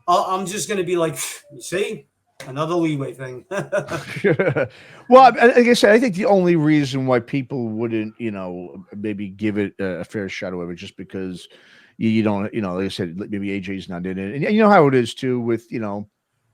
I'm just going to be like, you see, another Leeway thing. Well, like I said, I think the only reason why people wouldn't, maybe give it a fair shot of it, just because you don't, like I said, maybe AJ's not in it, and you know how it is too with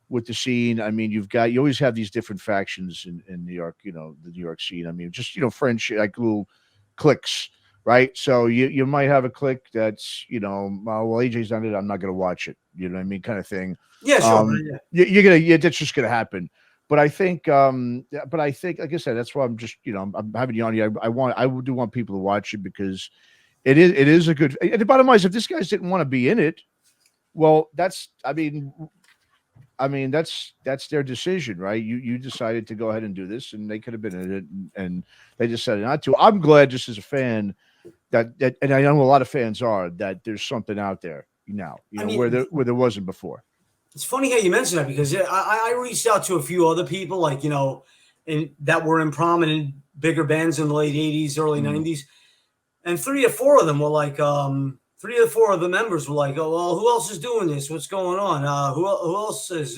with the scene. I mean, you always have these different factions in New York, the New York scene. I mean, just, friendship, like little cliques, right? So you might have a clique that's, well, AJ's done it, I'm not going to watch it. You know what I mean? Kind of thing. Yeah, sure. That's just going to happen. But I think, like I said, that's why I'm just, I'm having you on here. I do want people to watch it because it is a good, and the bottom line is if this guy didn't want to be in it, well, that's their decision, right? You decided to go ahead and do this, and they could have been in it, and they decided not to. I'm glad, just as a fan, that and I know a lot of fans are, that there's something out there now, where there wasn't before. It's funny how you mention that because I reached out to a few other people, like that were in prominent bigger bands in the late '80s, early '90s, and 3 or 4 of them were like. 3 or 4 of the members were like, "Oh, well, who else is doing this? What's going on? Who else is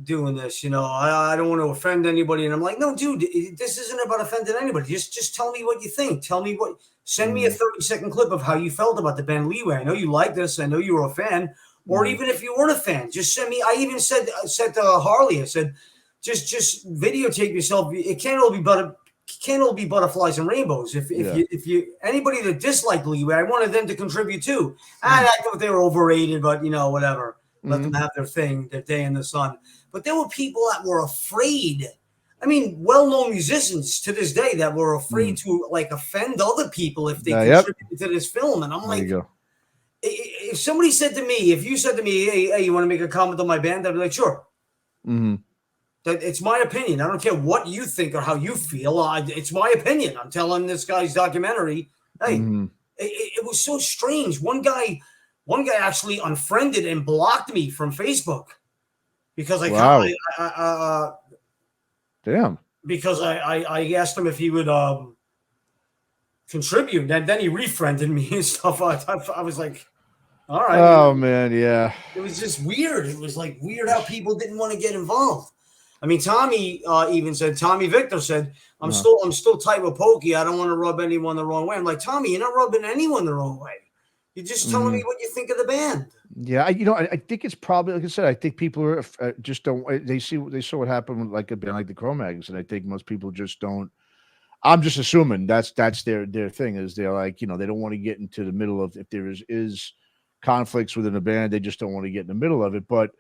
doing this? I don't want to offend anybody." And I'm like, "No, dude, this isn't about offending anybody. Just tell me what you think. Send me a 30-second clip of how you felt about the band Leeway. I know you like this. I know you were a fan. Or even if you weren't a fan, just send me." I even said to Harley, I said, just videotape yourself. It can't all be butterflies and rainbows. If you anybody that disliked Leeway, I wanted them to contribute too. I thought they were overrated, but whatever. Let them have their thing, their day in the sun. But there were people that were afraid. I mean, well-known musicians to this day that were afraid to offend other people if they contributed to this film. And I'm like, if somebody said to me, if you said to me, hey, you want to make a comment on my band? I'd be like, sure. Mm-hmm. It's my opinion. I don't care what you think or how you feel. It's my opinion. I'm telling this guy's documentary. Hey, it was so strange. One guy actually unfriended and blocked me from Facebook because damn. Because I asked him if he would contribute, and then he refriended me and stuff. I was like, all right. Oh man, yeah. It was just weird. It was like weird how people didn't want to get involved. I mean, Tommy Victor said, I'm still tight with Pokey. I don't want to rub anyone the wrong way. I'm like, Tommy, you're not rubbing anyone the wrong way. You're just telling me what you think of the band. Yeah, I think it's probably, like I said, I think people are just don't. They saw what happened with like a band like the Cro-Mags, and I think most people just don't. I'm just assuming that's their thing, is they're like, they don't want to get into the middle of, if there is conflicts within a band, they just don't want to get in the middle of it. But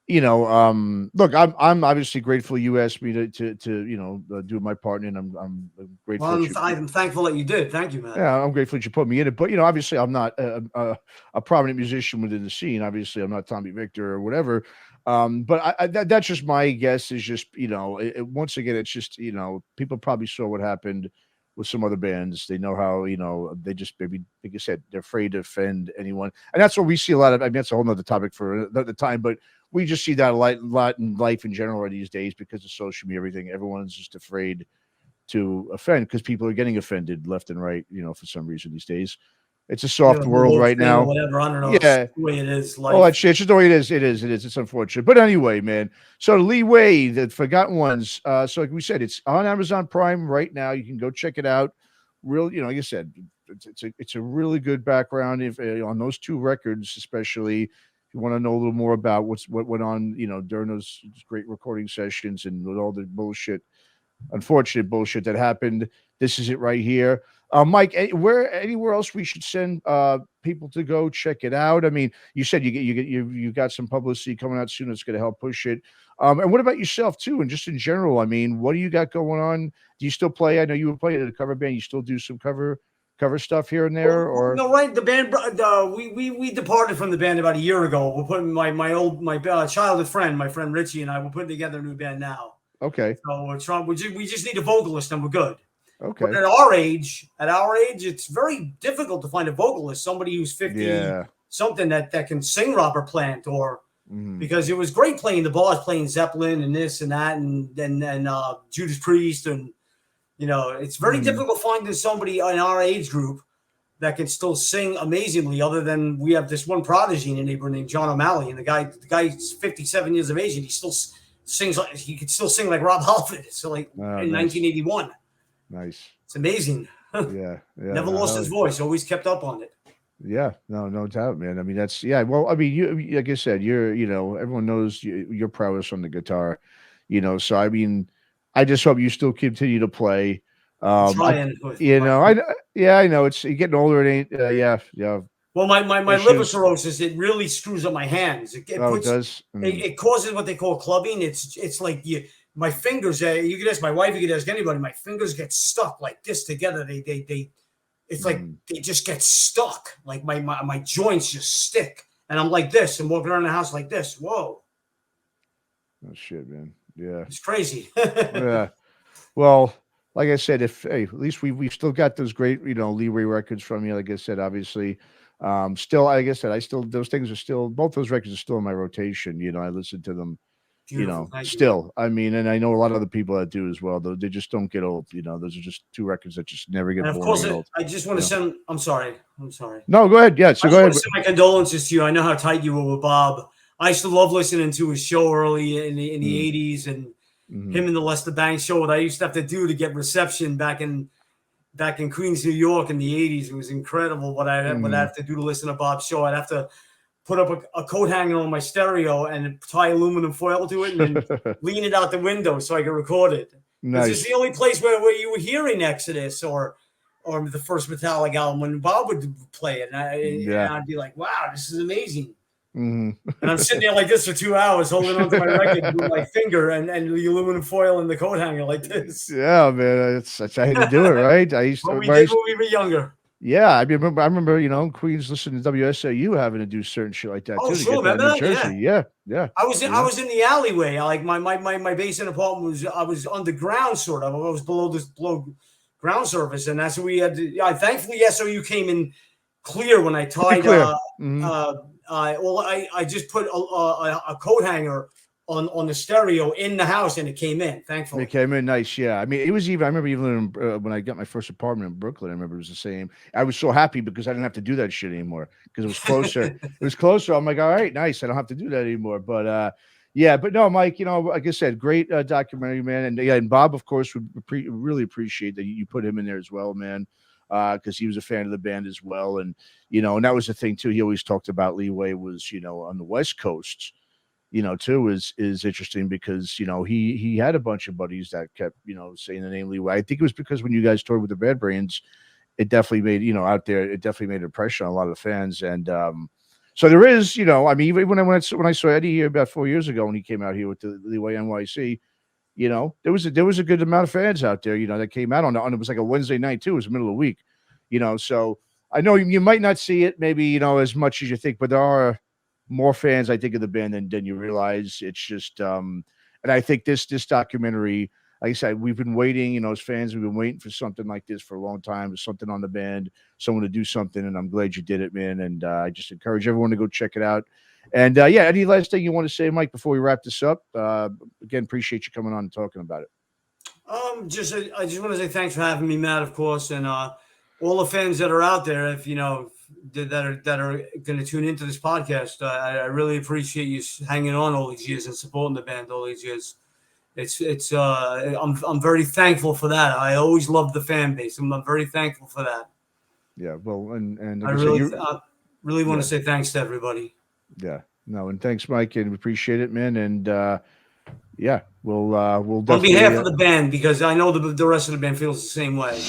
look, I'm obviously grateful you asked me to do my part, and I'm grateful. Well, I'm thankful that you did. Thank you, man. Yeah, I'm grateful that you put me in it. But obviously, I'm not a prominent musician within the scene. Obviously, I'm not Tommy Victor or whatever. But that's just my guess. Is just once again, it's just people probably saw what happened with some other bands. They know how they just maybe, like I said, they're afraid to offend anyone, and that's what we see a lot of. I mean, that's a whole nother topic for another time, but we just see that a lot in life in general these days because of social media, everything. Everyone's just afraid to offend because people are getting offended left and right, for some reason these days. It's a soft world right now. Whatever, I don't know. Yeah, it's the way it is. Oh, that's shit. It's just the way it is. It is. It's unfortunate. But anyway, man. So Leeway, the Forgotten Ones. So like we said, it's on Amazon Prime right now. You can go check it out. Real, like I said, it's a really good background if on those two records, especially. You want to know a little more about what went on, during those great recording sessions and with all the bullshit, unfortunate bullshit that happened. This is it right here. Mike, anywhere else we should send people to go check it out? I mean, you said you got some publicity coming out soon that's going to help push it. And what about yourself too? And just in general, I mean, what do you got going on? Do you still play? I know you were playing in a cover band. You still do some cover stuff here and there, or no? Right, the band. We departed from the band about a year ago. We're putting my childhood friend, my friend Richie, and I. We're putting together a new band now. Okay. So we're trying. We just need a vocalist, and we're good. Okay. But at our age, it's very difficult to find a vocalist, somebody who's 50 something that can sing Robert Plant, or because it was great playing the bars, playing Zeppelin and this and that, and Judas Priest, and it's very difficult finding somebody in our age group that can still sing amazingly. Other than we have this one prodigy in the neighborhood named John O'Malley, and the guy's 57 years of age, and he still sings like he could still sing like Rob Halford. So in 1981. Nice. It's amazing. Yeah. Never lost his voice. Always kept up on it. Yeah. No doubt, man. I mean, well, I mean, you, like I said, you're, everyone knows your prowess on the guitar, so, I mean, I just hope you still continue to play. Trying. I know you're getting older. It ain't, yeah. Well, my liver cirrhosis, it really screws up my hands. It does. It causes what they call clubbing. It's like my fingers. You can ask my wife. You can ask anybody. My fingers get stuck like this together. It's like they just get stuck. Like my joints just stick, and I'm like this and walking around the house like this. Whoa. Oh shit, man. Yeah. It's crazy. Yeah. Well, like I said, at least we've still got those great, Leeway records from you. Like I said, obviously, still, like I said, those things are still, both those records are still in my rotation. I listen to them, still. I mean, and I know a lot of other people that do as well, though. They just don't get old. Those are just two records that just never get boring. Of course, I just want to send, I'm sorry. No, go ahead. Yeah. So go ahead. I just want to send my condolences to you. I know how tight you were with Bob. I used to love listening to his show early in the 80s, and him and the Lester Bangs show. What I used to have to do to get reception back in Queens, New York in the 80s. It was incredible what I have to do to listen to Bob's show. I'd have to put up a coat hanger on my stereo and tie aluminum foil to it and then lean it out the window so I could record it. Nice. It's the only place where you were hearing Exodus or the first Metallica album when Bob would play it. And I'd be like, wow, this is amazing. And I'm sitting there like this for 2 hours holding onto my record with my finger and the aluminum foil and the coat hanger like this. Yeah, man, that's how you do it, right? I used to. We did when we were younger. Yeah, I remember, Queens listening to WSOU having to do certain shit like that too. Sure, remember that? Jersey. Yeah. I was in the alleyway. Like my basement apartment I was underground sort of. I was below ground surface, and that's what we had to. Thankfully, SOU came in clear when I tied. I just put a coat hanger on the stereo in the house, and it came in. Thankfully, it came in nice. Yeah, I mean, it was even. I remember even when I got my first apartment in Brooklyn. I remember it was the same. I was so happy because I didn't have to do that shit anymore because it was closer. It was closer. I'm like, all right, nice. I don't have to do that anymore. But but no, Mike. Like I said, great documentary, man. And Bob, of course, would really appreciate that you put him in there as well, man. Because he was a fan of the band as well, and and that was the thing too. He always talked about Leeway was on the West Coast, too is interesting because he had a bunch of buddies that kept saying the name Leeway. I think it was because when you guys toured with the Bad Brains, it definitely made out there. It definitely made an impression on a lot of the fans, and So there is, you know, I mean, even when I saw Eddie here about 4 years ago when he came out here with the Leeway NYHC, you know, there was a good amount of fans out there, you know, that came out on it was like a Wednesday night too. It was the middle of the week, you know. So I know you might not see it maybe, you know, as much as you think, but there are more fans, I think, of the band than you realize. It's just, and I think this documentary, like I said, we've been waiting, you know, as fans, we've been waiting for something like this for a long time. There's something on the band, someone to do something, and I'm glad you did it, man. And I just encourage everyone to go check it out. And yeah, any last thing you want to say, Mike, before we wrap this up? Again, appreciate you coming on and talking about it. I just want to say thanks for having me, Matt, of course, and all the fans that are out there, if you know that are going to tune into this podcast. I really appreciate you hanging on all these years and supporting the band all these years. I'm very thankful for that. I always loved the fan base. I'm very thankful for that. Yeah, well, and like I really want to say thanks to everybody. Yeah, no, and thanks, Mike, and we appreciate it, man. And yeah, we'll definitely, on behalf of the band, because I know the rest of the band feels the same way.